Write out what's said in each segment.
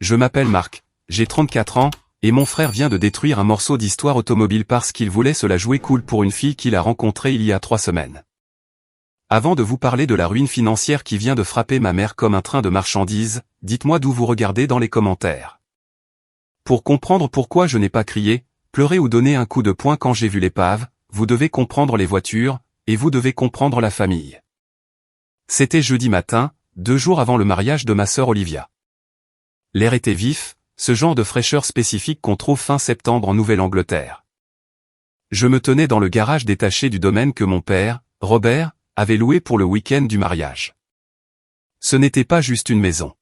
Je m'appelle Marc, j'ai 34 ans, et mon frère vient de détruire un morceau d'histoire automobile parce qu'il voulait se la jouer cool pour une fille qu'il a rencontrée il y a 3 semaines. Avant de vous parler de la ruine financière qui vient de frapper ma mère comme un train de marchandises, dites-moi d'où vous regardez dans les commentaires. Pour comprendre pourquoi je n'ai pas crié, pleuré ou donné un coup de poing quand j'ai vu l'épave, vous devez comprendre les voitures, et vous devez comprendre la famille. C'était jeudi matin, 2 jours avant le mariage de ma sœur Olivia. L'air était vif, ce genre de fraîcheur spécifique qu'on trouve fin septembre en Nouvelle-Angleterre. Je me tenais dans le garage détaché du domaine que mon père, Robert, avait loué pour le week-end du mariage. Ce n'était pas juste une maison.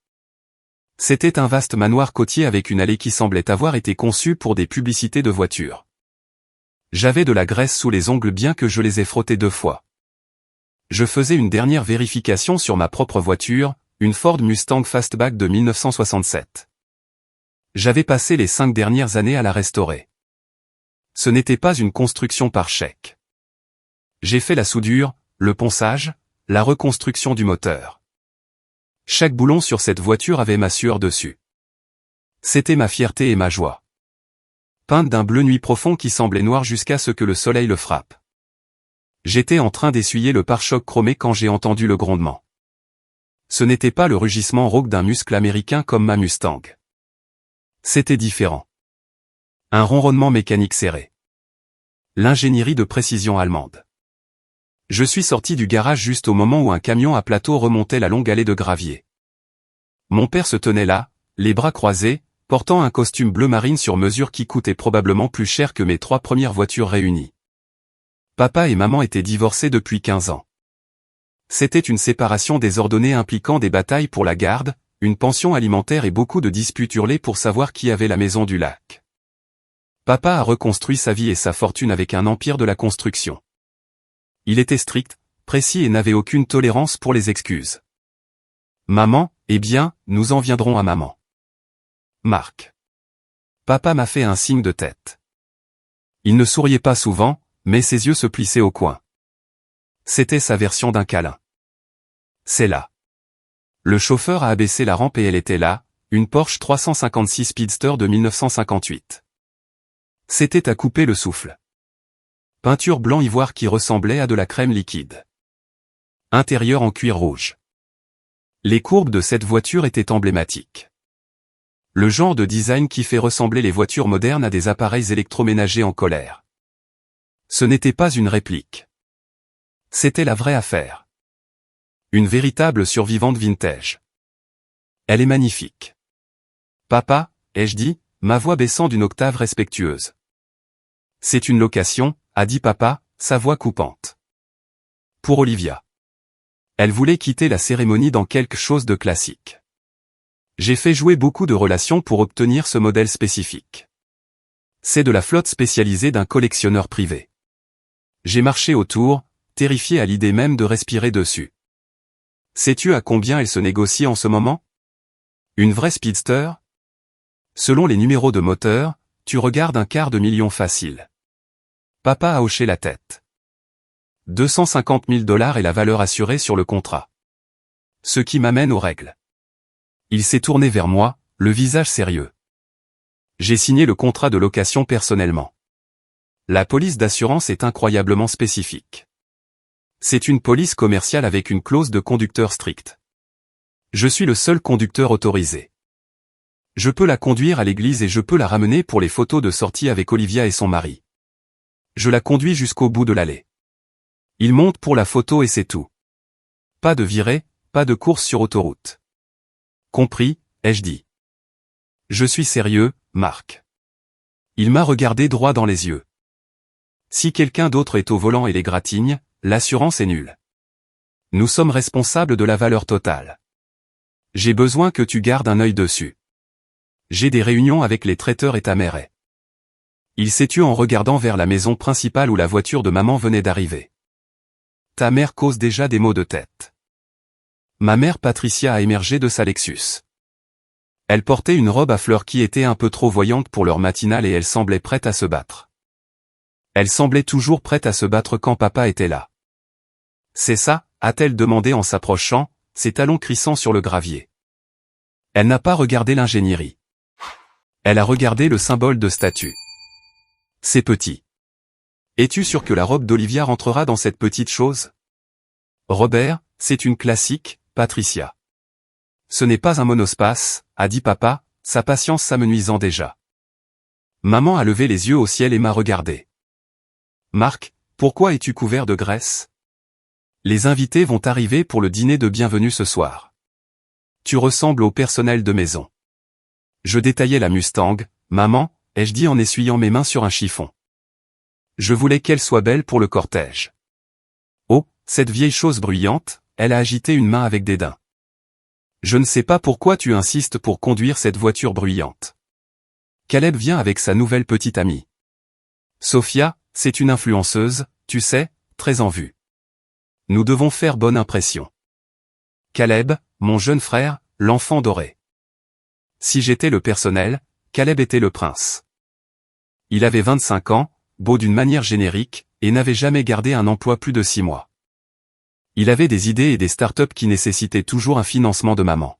C'était un vaste manoir côtier avec une allée qui semblait avoir été conçue pour des publicités de voitures. J'avais de la graisse sous les ongles bien que je les ai frottés 2 fois. Je faisais une dernière vérification sur ma propre voiture, une Ford Mustang Fastback de 1967. J'avais passé les 5 dernières années à la restaurer. Ce n'était pas une construction par chèque. J'ai fait la soudure, le ponçage, la reconstruction du moteur. Chaque boulon sur cette voiture avait ma sueur dessus. C'était ma fierté et ma joie. Peinte d'un bleu nuit profond qui semblait noir jusqu'à ce que le soleil le frappe. J'étais en train d'essuyer le pare-choc chromé quand j'ai entendu le grondement. Ce n'était pas le rugissement rauque d'un muscle américain comme ma Mustang. C'était différent. Un ronronnement mécanique serré. L'ingénierie de précision allemande. Je suis sorti du garage juste au moment où un camion à plateau remontait la longue allée de gravier. Mon père se tenait là, les bras croisés, portant un costume bleu marine sur mesure qui coûtait probablement plus cher que mes 3 premières voitures réunies. Papa et maman étaient divorcés depuis 15 ans. C'était une séparation désordonnée impliquant des batailles pour la garde, une pension alimentaire et beaucoup de disputes hurlées pour savoir qui avait la maison du lac. Papa a reconstruit sa vie et sa fortune avec un empire de la construction. Il était strict, précis et n'avait aucune tolérance pour les excuses. Maman, eh bien, nous en viendrons à maman. Marc. Papa m'a fait un signe de tête. Il ne souriait pas souvent, mais ses yeux se plissaient au coin. C'était sa version d'un câlin. C'est là. Le chauffeur a abaissé la rampe et elle était là, une Porsche 356 Speedster de 1958. C'était à couper le souffle. Peinture blanc ivoire qui ressemblait à de la crème liquide. Intérieur en cuir rouge. Les courbes de cette voiture étaient emblématiques. Le genre de design qui fait ressembler les voitures modernes à des appareils électroménagers en colère. Ce n'était pas une réplique. C'était la vraie affaire. Une véritable survivante vintage. Elle est magnifique. Papa, ai-je dit, ma voix baissant d'une octave respectueuse. C'est une location, a dit papa, sa voix coupante. Pour Olivia. Elle voulait quitter la cérémonie dans quelque chose de classique. J'ai fait jouer beaucoup de relations pour obtenir ce modèle spécifique. C'est de la flotte spécialisée d'un collectionneur privé. J'ai marché autour, terrifié à l'idée même de respirer dessus. Sais-tu à combien elle se négocie en ce moment? Une vraie speedster? Selon les numéros de moteur, tu regardes $250 000 facile. Papa a hoché la tête. 250 000 $ est la valeur assurée sur le contrat. Ce qui m'amène aux règles. Il s'est tourné vers moi, le visage sérieux. J'ai signé le contrat de location personnellement. La police d'assurance est incroyablement spécifique. C'est une police commerciale avec une clause de conducteur stricte. Je suis le seul conducteur autorisé. Je peux la conduire à l'église et je peux la ramener pour les photos de sortie avec Olivia et son mari. Je la conduis jusqu'au bout de l'allée. Il monte pour la photo et c'est tout. Pas de virée, pas de course sur autoroute. Compris, ai-je dit. Je suis sérieux, Marc. Il m'a regardé droit dans les yeux. Si quelqu'un d'autre est au volant et l'égratigne, l'assurance est nulle. Nous sommes responsables de la valeur totale. J'ai besoin que tu gardes un œil dessus. J'ai des réunions avec les traiteurs et ta mère est. Il s'est tu en regardant vers la maison principale où la voiture de maman venait d'arriver. Ta mère cause déjà des maux de tête. Ma mère Patricia a émergé de sa Lexus. Elle portait une robe à fleurs qui était un peu trop voyante pour l'heure matinale et elle semblait prête à se battre. Elle semblait toujours prête à se battre quand papa était là. C'est ça, a-t-elle demandé en s'approchant, ses talons crissant sur le gravier. Elle n'a pas regardé l'ingénierie. Elle a regardé le symbole de statut. C'est petit. Es-tu sûr que la robe d'Olivia rentrera dans cette petite chose? Robert, c'est une classique, Patricia. Ce n'est pas un monospace, a dit papa, sa patience s'amenuisant déjà. Maman a levé les yeux au ciel et m'a regardé. Marc, pourquoi es-tu couvert de graisse? Les invités vont arriver pour le dîner de bienvenue ce soir. Tu ressembles au personnel de maison. Je détaillais la Mustang, maman, ai-je dit en essuyant mes mains sur un chiffon. Je voulais qu'elle soit belle pour le cortège. Oh, cette vieille chose bruyante, elle a agité une main avec dédain. Je ne sais pas pourquoi tu insistes pour conduire cette voiture bruyante. Caleb vient avec sa nouvelle petite amie. Sophia, c'est une influenceuse, tu sais, très en vue. Nous devons faire bonne impression. Caleb, mon jeune frère, l'enfant doré. Si j'étais le personnel, Caleb était le prince. Il avait 25 ans, beau d'une manière générique, et n'avait jamais gardé un emploi plus de 6 mois. Il avait des idées et des startups qui nécessitaient toujours un financement de maman.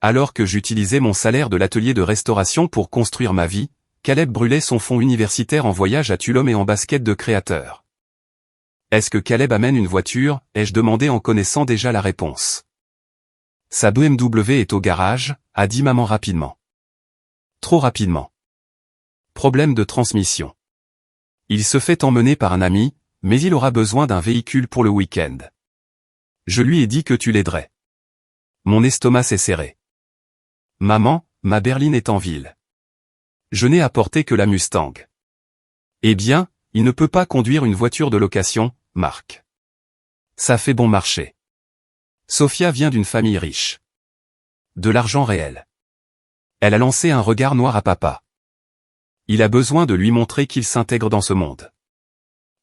Alors que j'utilisais mon salaire de l'atelier de restauration pour construire ma vie, Caleb brûlait son fonds universitaire en voyage à Tulum et en basket de créateur. Est-ce que Caleb amène une voiture? Ai-je demandé en connaissant déjà la réponse. Sa BMW est au garage, a dit maman rapidement. Trop rapidement. Problème de transmission. Il se fait emmener par un ami, mais il aura besoin d'un véhicule pour le week-end. Je lui ai dit que tu l'aiderais. Mon estomac s'est serré. Maman, ma berline est en ville. Je n'ai apporté que la Mustang. Eh bien, il ne peut pas conduire une voiture de location, Marc. Ça fait bon marché. Sophia vient d'une famille riche. De l'argent réel. Elle a lancé un regard noir à papa. Il a besoin de lui montrer qu'il s'intègre dans ce monde.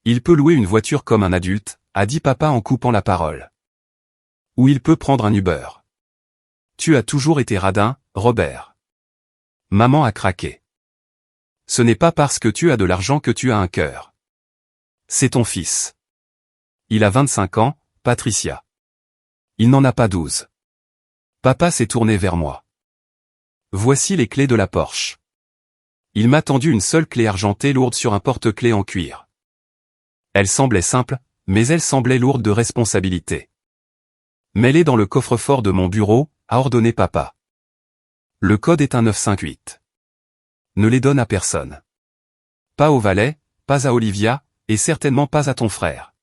Il peut louer une voiture comme un adulte, a dit papa en coupant la parole. Ou il peut prendre un Uber. Tu as toujours été radin, Robert. Maman a craqué. Ce n'est pas parce que tu as de l'argent que tu as un cœur. C'est ton fils. Il a 25 ans, Patricia. Il n'en a pas 12. Papa s'est tourné vers moi. Voici les clés de la Porsche. Il m'a tendu une seule clé argentée lourde sur un porte-clés en cuir. Elle semblait simple, mais elle semblait lourde de responsabilité. Mets-les dans le coffre-fort de mon bureau, a ordonné papa. Le code est un 958. Ne les donne à personne. Pas au valet, pas à Olivia, et certainement pas à ton frère.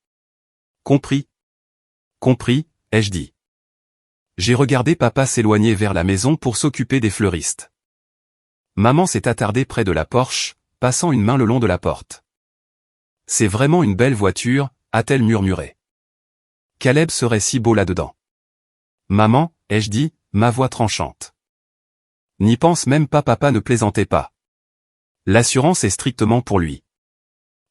Compris? Compris, ai-je dit. J'ai regardé papa s'éloigner vers la maison pour s'occuper des fleuristes. Maman s'est attardée près de la Porsche, passant une main le long de la porte. C'est vraiment une belle voiture, a-t-elle murmuré. Caleb serait si beau là-dedans. Maman, ai-je dit, ma voix tranchante. N'y pense même pas, papa ne plaisantait pas. L'assurance est strictement pour lui.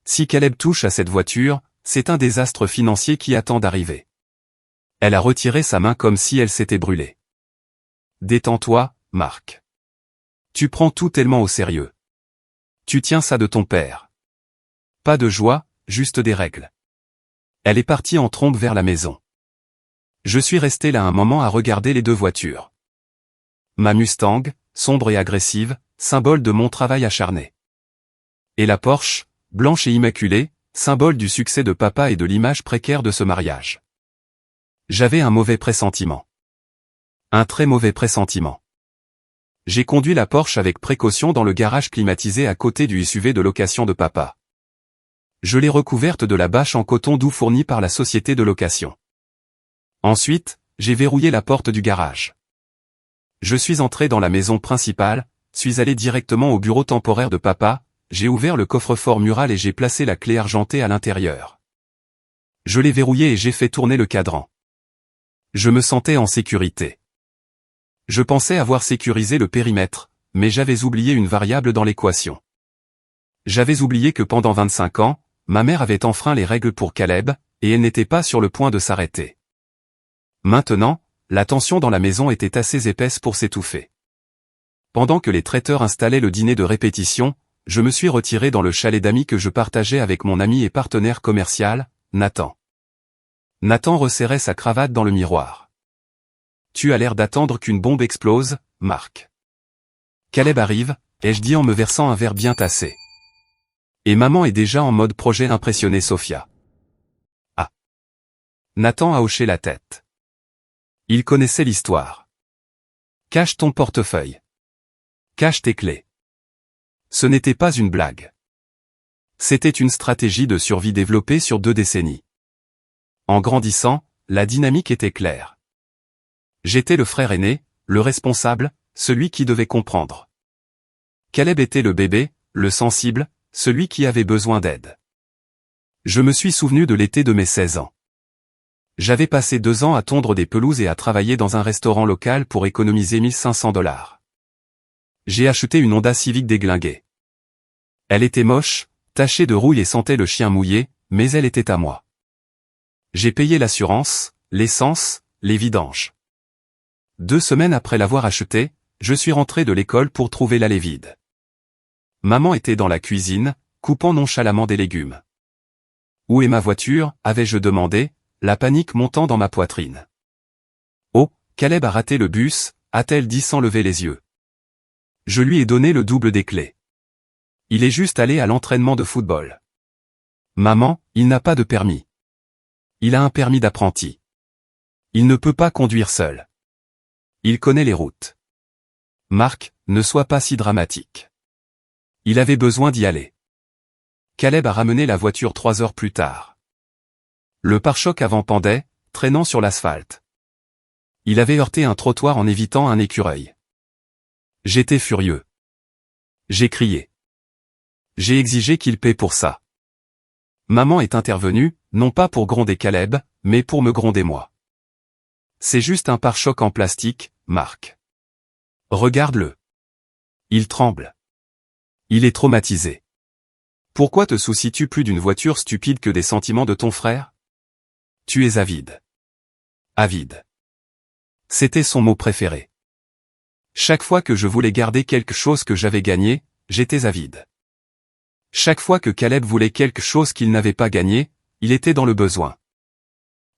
Si Caleb touche à cette voiture, c'est un désastre financier qui attend d'arriver. Elle a retiré sa main comme si elle s'était brûlée. Détends-toi, Marc. Tu prends tout tellement au sérieux. Tu tiens ça de ton père. Pas de joie, juste des règles. Elle est partie en trombe vers la maison. Je suis resté là un moment à regarder les deux voitures. Ma Mustang, sombre et agressive, symbole de mon travail acharné. Et la Porsche, blanche et immaculée, symbole du succès de papa et de l'image précaire de ce mariage. J'avais un mauvais pressentiment. Un très mauvais pressentiment. J'ai conduit la Porsche avec précaution dans le garage climatisé à côté du SUV de location de papa. Je l'ai recouverte de la bâche en coton doux fournie par la société de location. Ensuite, j'ai verrouillé la porte du garage. Je suis entré dans la maison principale, suis allé directement au bureau temporaire de papa, j'ai ouvert le coffre-fort mural et j'ai placé la clé argentée à l'intérieur. Je l'ai verrouillé et j'ai fait tourner le cadran. Je me sentais en sécurité. Je pensais avoir sécurisé le périmètre, mais j'avais oublié une variable dans l'équation. J'avais oublié que pendant 25 ans, ma mère avait enfreint les règles pour Caleb, et elle n'était pas sur le point de s'arrêter. Maintenant, la tension dans la maison était assez épaisse pour s'étouffer. Pendant que les traiteurs installaient le dîner de répétition, je me suis retiré dans le chalet d'amis que je partageais avec mon ami et partenaire commercial, Nathan. Nathan resserrait sa cravate dans le miroir. tu as l'air d'attendre qu'une bombe explose, Marc. Caleb arrive, ai-je dit en me versant un verre bien tassé. Et maman est déjà en mode projet impressionner Sophia. Ah. Nathan a hoché la tête. Il connaissait l'histoire. Cache ton portefeuille. Cache tes clés. Ce n'était pas une blague. C'était une stratégie de survie développée sur 2 décennies. En grandissant, la dynamique était claire. J'étais le frère aîné, le responsable, celui qui devait comprendre. Caleb était le bébé, le sensible, celui qui avait besoin d'aide. Je me suis souvenu de l'été de mes 16 ans. J'avais passé 2 ans à tondre des pelouses et à travailler dans un restaurant local pour économiser $1500. J'ai acheté une Honda Civic déglinguée. Elle était moche, tachée de rouille et sentait le chien mouillé, mais elle était à moi. J'ai payé l'assurance, l'essence, les vidanges. 2 semaines après l'avoir achetée, je suis rentré de l'école pour trouver l'allée vide. Maman était dans la cuisine, coupant nonchalamment des légumes. Où est ma voiture, avais-je demandé, la panique montant dans ma poitrine. Oh, Caleb a raté le bus, a-t-elle dit sans lever les yeux. Je lui ai donné le double des clés. Il est juste allé à l'entraînement de football. Maman, il n'a pas de permis. Il a un permis d'apprenti. Il ne peut pas conduire seul. Il connaît les routes. Marc, ne sois pas si dramatique. Il avait besoin d'y aller. Caleb a ramené la voiture 3 heures plus tard. Le pare-choc avant pendait, traînant sur l'asphalte. Il avait heurté un trottoir en évitant un écureuil. J'étais furieux. J'ai crié. J'ai exigé qu'il paie pour ça. Maman est intervenue, non pas pour gronder Caleb, mais pour me gronder moi. C'est juste un pare-choc en plastique, Marc. Regarde-le. Il tremble. Il est traumatisé. Pourquoi te soucies-tu plus d'une voiture stupide que des sentiments de ton frère? Tu es avide. Avide. C'était son mot préféré. Chaque fois que je voulais garder quelque chose que j'avais gagné, j'étais avide. Chaque fois que Caleb voulait quelque chose qu'il n'avait pas gagné, il était dans le besoin.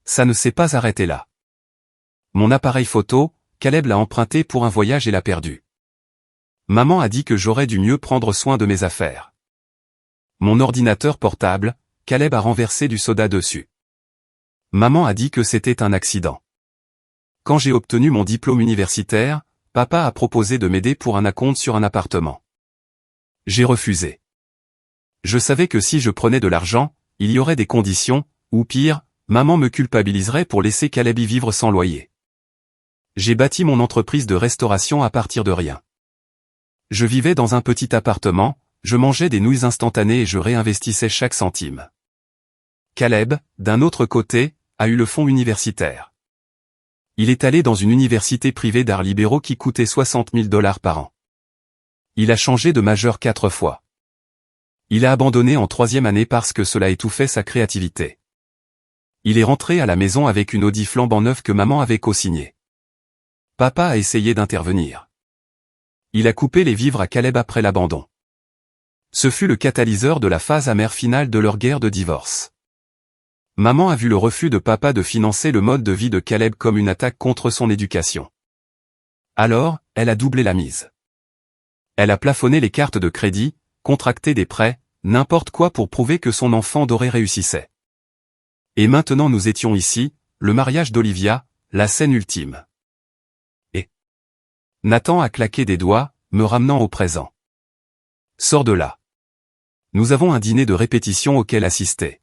Ça ne s'est pas arrêté là. Mon appareil photo, Caleb l'a emprunté pour un voyage et l'a perdu. Maman a dit que j'aurais dû mieux prendre soin de mes affaires. Mon ordinateur portable, Caleb a renversé du soda dessus. Maman a dit que c'était un accident. Quand j'ai obtenu mon diplôme universitaire, papa a proposé de m'aider pour un acompte sur un appartement. J'ai refusé. Je savais que si je prenais de l'argent, il y aurait des conditions, ou pire, maman me culpabiliserait pour laisser Caleb y vivre sans loyer. J'ai bâti mon entreprise de restauration à partir de rien. Je vivais dans un petit appartement, je mangeais des nouilles instantanées et je réinvestissais chaque centime. Caleb, d'un autre côté, a eu le fonds universitaire. Il est allé dans une université privée d'arts libéraux qui coûtait $60 000 par an. Il a changé de majeur 4 fois. Il a abandonné en 3e année parce que cela étouffait sa créativité. Il est rentré à la maison avec une Audi flambant neuve que maman avait co-signée. Papa a essayé d'intervenir. Il a coupé les vivres à Caleb après l'abandon. Ce fut le catalyseur de la phase amère finale de leur guerre de divorce. Maman a vu le refus de papa de financer le mode de vie de Caleb comme une attaque contre son éducation. Alors, elle a doublé la mise. Elle a plafonné les cartes de crédit, contracté des prêts, n'importe quoi pour prouver que son enfant doré réussissait. Et maintenant nous étions ici, le mariage d'Olivia, la scène ultime. Et Nathan a claqué des doigts, me ramenant au présent. Sors de là. Nous avons un dîner de répétition auquel assister.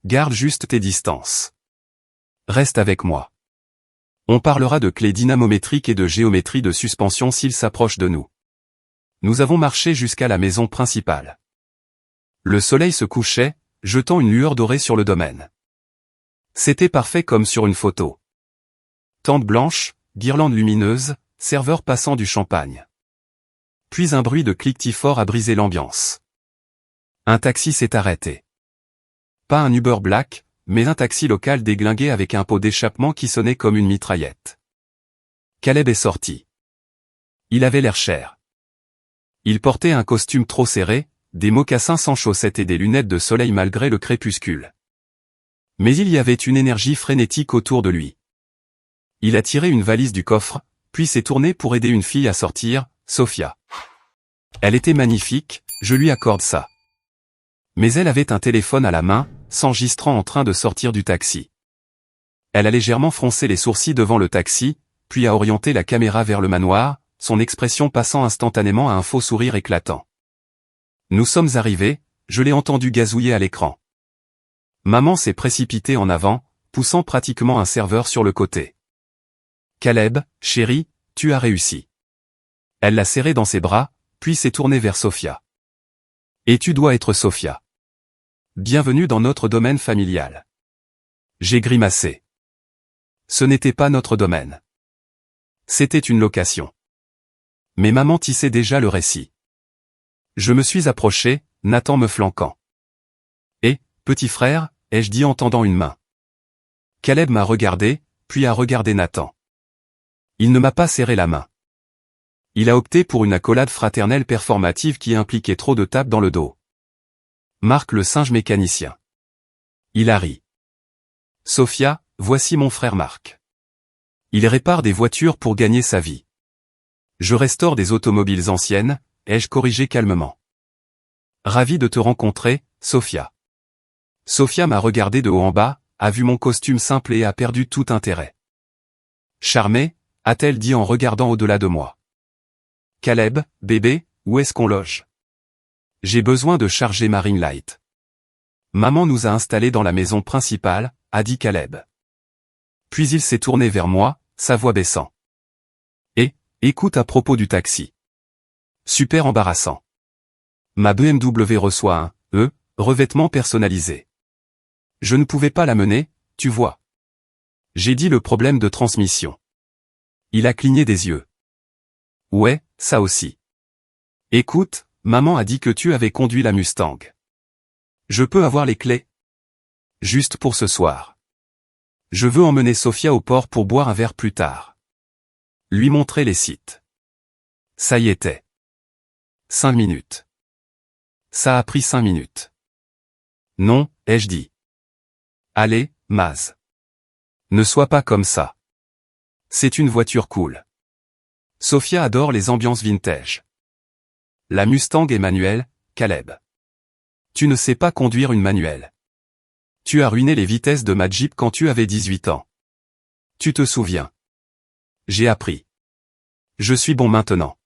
Garde juste tes distances. Reste avec moi. On parlera de clés dynamométriques et de géométrie de suspension s'il s'approche de nous. Nous avons marché jusqu'à la maison principale. Le soleil se couchait, jetant une lueur dorée sur le domaine. C'était parfait comme sur une photo. Tente blanche, guirlande lumineuse, serveur passant du champagne. Puis un bruit de cliquetis fort a brisé l'ambiance. Un taxi s'est arrêté. Pas un Uber Black, mais un taxi local déglingué avec un pot d'échappement qui sonnait comme une mitraillette. Caleb est sorti. Il avait l'air cher. Il portait un costume trop serré, des mocassins sans chaussettes et des lunettes de soleil malgré le crépuscule. Mais il y avait une énergie frénétique autour de lui. Il a tiré une valise du coffre, puis s'est tourné pour aider une fille à sortir, Sophia. Elle était magnifique, je lui accorde ça. Mais elle avait un téléphone à la main, s'enregistrant en train de sortir du taxi. Elle a légèrement froncé les sourcils devant le taxi, puis a orienté la caméra vers le manoir, son expression passant instantanément à un faux sourire éclatant. Nous sommes arrivés, je l'ai entendu gazouiller à l'écran. Maman s'est précipitée en avant, poussant pratiquement un serveur sur le côté. Caleb, chérie, tu as réussi. Elle l'a serré dans ses bras, puis s'est tournée vers Sophia. Et tu dois être Sophia. Bienvenue dans notre domaine familial. J'ai grimacé. Ce n'était pas notre domaine. C'était une location. Mais maman tissait déjà le récit. Je me suis approché, Nathan me flanquant. Et, petit frère, ai-je dit en tendant une main. Caleb m'a regardé, puis a regardé Nathan. Il ne m'a pas serré la main. Il a opté pour une accolade fraternelle performative qui impliquait trop de tapes dans le dos. Marc le singe mécanicien. Il a ri. Sophia, voici mon frère Marc. Il répare des voitures pour gagner sa vie. Je restaure des automobiles anciennes, ai-je corrigé calmement. Ravi de te rencontrer, Sophia. Sophia m'a regardé de haut en bas, a vu mon costume simple et a perdu tout intérêt. Charmée, a-t-elle dit en regardant au-delà de moi. Caleb, bébé, où est-ce qu'on loge? J'ai besoin de charger ma ring light. Maman nous a installés dans la maison principale, a dit Caleb. Puis il s'est tourné vers moi, sa voix baissant. Et, écoute à propos du taxi. Super embarrassant. Ma BMW reçoit un revêtement personnalisé. Je ne pouvais pas la mener, tu vois. J'ai dit le problème de transmission. Il a cligné des yeux. Ouais, ça aussi. Écoute, maman a dit que tu avais conduit la Mustang. Je peux avoir les clés? Juste pour ce soir. Je veux emmener Sophia au port pour boire un verre plus tard. Lui montrer les sites. Ça y était. 5 minutes. Ça a pris 5 minutes. Non, ai-je dit. Allez, Maz. Ne sois pas comme ça. C'est une voiture cool. Sophia adore les ambiances vintage. La Mustang est manuelle, Caleb. Tu ne sais pas conduire une manuelle. Tu as ruiné les vitesses de ma Jeep quand tu avais 18 ans. Tu te souviens. J'ai appris. Je suis bon maintenant.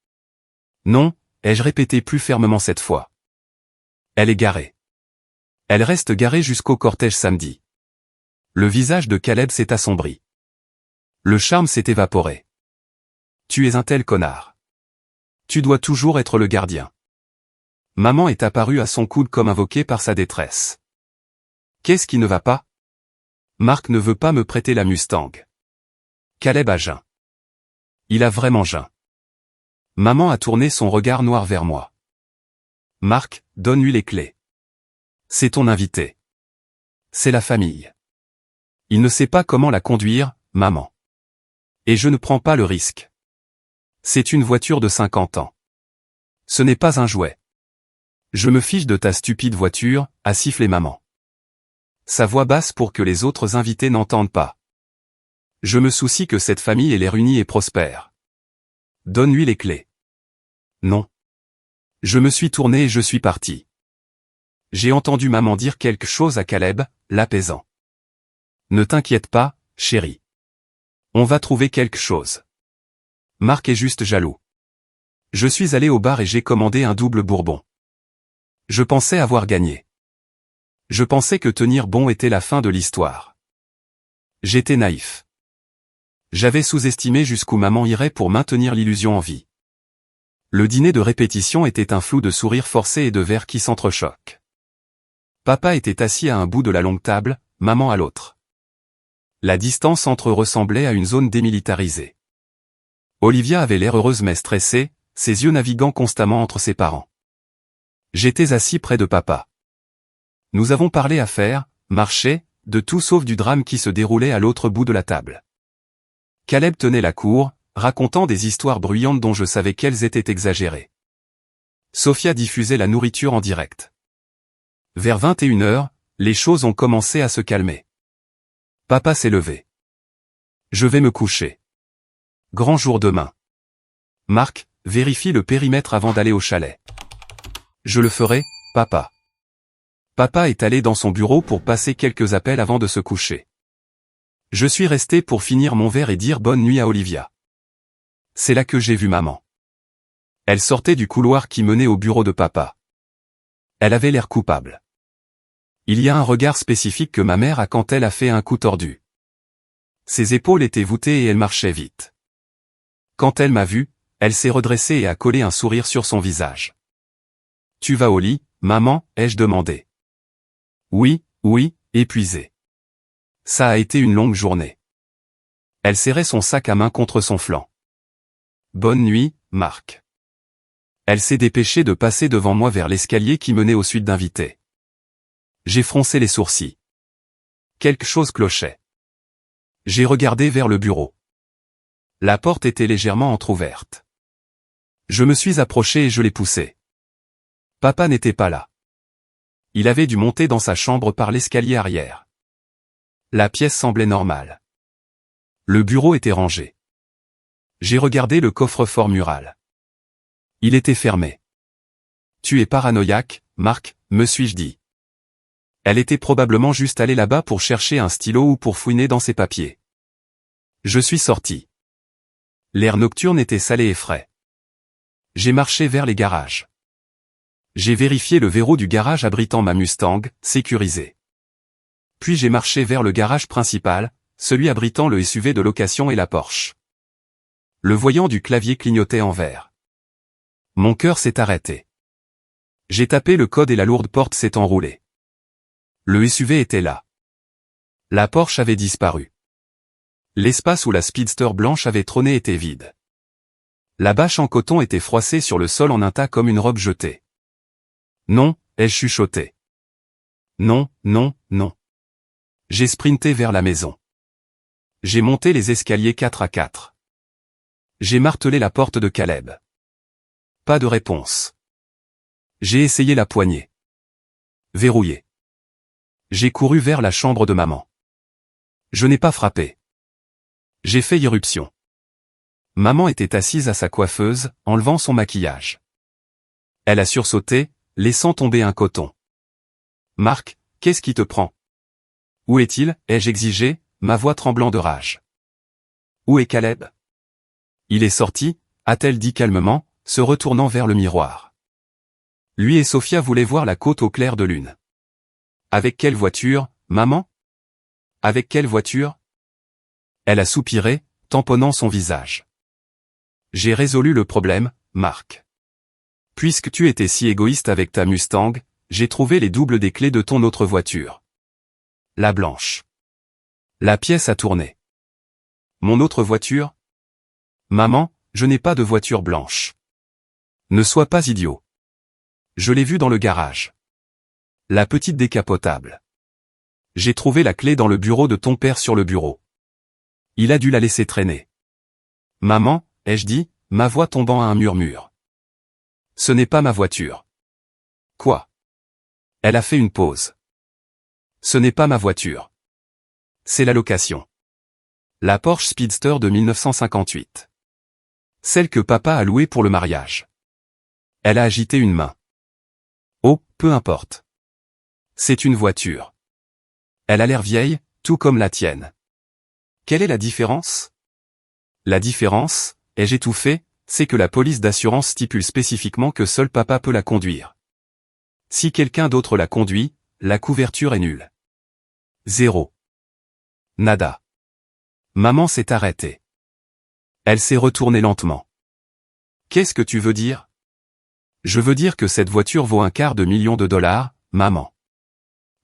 Non, ai-je répété plus fermement cette fois. Elle est garée. Elle reste garée jusqu'au cortège samedi. Le visage de Caleb s'est assombri. Le charme s'est évaporé. Tu es un tel connard. Tu dois toujours être le gardien. Maman est apparue à son coude comme invoquée par sa détresse. Qu'est-ce qui ne va pas? Marc ne veut pas me prêter la Mustang. Caleb a jeun. Il a vraiment jeun. Maman a tourné son regard noir vers moi. Marc, donne-lui les clés. C'est ton invité. C'est la famille. Il ne sait pas comment la conduire, maman. Et je ne prends pas le risque. C'est une voiture de 50 ans. Ce n'est pas un jouet. Je me fiche de ta stupide voiture, a sifflé maman. Sa voix basse pour que les autres invités n'entendent pas. Je me soucie que cette famille ait l'air unie et prospère. Donne-lui les clés. Non. Je me suis tourné et je suis parti. J'ai entendu maman dire quelque chose à Caleb, l'apaisant. Ne t'inquiète pas, chérie. On va trouver quelque chose. Marc est juste jaloux. Je suis allé au bar et j'ai commandé un double bourbon. Je pensais avoir gagné. Je pensais que tenir bon était la fin de l'histoire. J'étais naïf. J'avais sous-estimé jusqu'où maman irait pour maintenir l'illusion en vie. Le dîner de répétition était un flou de sourires forcés et de verres qui s'entrechoquent. Papa était assis à un bout de la longue table, maman à l'autre. La distance entre eux ressemblait à une zone démilitarisée. Olivia avait l'air heureuse mais stressée, ses yeux naviguant constamment entre ses parents. J'étais assis près de papa. Nous avons parlé affaires, marché, de tout sauf du drame qui se déroulait à l'autre bout de la table. Caleb tenait la cour, racontant des histoires bruyantes dont je savais qu'elles étaient exagérées. Sophia diffusait la nourriture en direct. Vers 21h, les choses ont commencé à se calmer. Papa s'est levé. Je vais me coucher. Grand jour demain. Marc, vérifie le périmètre avant d'aller au chalet. Je le ferai, papa. Papa est allé dans son bureau pour passer quelques appels avant de se coucher. Je suis resté pour finir mon verre et dire bonne nuit à Olivia. C'est là que j'ai vu maman. Elle sortait du couloir qui menait au bureau de papa. Elle avait l'air coupable. Il y a un regard spécifique que ma mère a quand elle a fait un coup tordu. Ses épaules étaient voûtées et elle marchait vite. Quand elle m'a vu, elle s'est redressée et a collé un sourire sur son visage. « Tu vas au lit, maman ?» ai-je demandé. « Oui, épuisée. Ça a été une longue journée. » Elle serrait son sac à main contre son flanc. « Bonne nuit, Marc. » Elle s'est dépêchée de passer devant moi vers l'escalier qui menait aux suites d'invités. J'ai froncé les sourcils. Quelque chose clochait. J'ai regardé vers le bureau. La porte était légèrement entr'ouverte. Je me suis approché et je l'ai poussée. Papa n'était pas là. Il avait dû monter dans sa chambre par l'escalier arrière. La pièce semblait normale. Le bureau était rangé. J'ai regardé le coffre-fort mural. Il était fermé. « Tu es paranoïaque, Marc, me suis-je dit. Elle était probablement juste allée là-bas pour chercher un stylo ou pour fouiner dans ses papiers. Je suis sorti. L'air nocturne était salé et frais. J'ai marché vers les garages. J'ai vérifié le verrou du garage abritant ma Mustang, sécurisé. Puis j'ai marché vers le garage principal, celui abritant le SUV de location et la Porsche. Le voyant du clavier clignotait en vert. Mon cœur s'est arrêté. J'ai tapé le code et la lourde porte s'est enroulée. Le SUV était là. La Porsche avait disparu. L'espace où la Speedster blanche avait trôné était vide. La bâche en coton était froissée sur le sol en un tas comme une robe jetée. Non, ai-je chuchoté. Non. J'ai sprinté vers la maison. J'ai monté les escaliers 4 à 4. J'ai martelé la porte de Caleb. Pas de réponse. J'ai essayé la poignée. Verrouillée. J'ai couru vers la chambre de maman. Je n'ai pas frappé. J'ai fait irruption. Maman était assise à sa coiffeuse, enlevant son maquillage. Elle a sursauté, laissant tomber un coton. « Marc, qu'est-ce qui te prend ? Où est-il » ai-je exigé, ma voix tremblant de rage. « Où est Caleb ? » Il est sorti, a-t-elle dit calmement, se retournant vers le miroir. Lui et Sophia voulaient voir la côte au clair de lune. « Avec quelle voiture, maman ? Avec quelle voiture ? » Elle a soupiré, tamponnant son visage. « J'ai résolu le problème, Marc. Puisque tu étais si égoïste avec ta Mustang, j'ai trouvé les doubles des clés de ton autre voiture. La blanche. » La pièce a tourné. « Mon autre voiture ? Maman, je n'ai pas de voiture blanche. Ne sois pas idiot. Je l'ai vue dans le garage. La petite décapotable. J'ai trouvé la clé dans le bureau de ton père sur le bureau. Il a dû la laisser traîner. Maman, ai-je dit, ma voix tombant à un murmure. Ce n'est pas ma voiture. Quoi ? Elle a fait une pause. Ce n'est pas ma voiture. C'est la location. La Porsche Speedster de 1958. Celle que papa a louée pour le mariage. Elle a agité une main. Oh, peu importe. C'est une voiture. Elle a l'air vieille, tout comme la tienne. Quelle est la différence ? La différence, ai-je étouffé, c'est que la police d'assurance stipule spécifiquement que seul papa peut la conduire. Si quelqu'un d'autre la conduit, la couverture est nulle. Zéro. Nada. Maman s'est arrêtée. Elle s'est retournée lentement. Qu'est-ce que tu veux dire ? Je veux dire que cette voiture vaut $250 000, maman.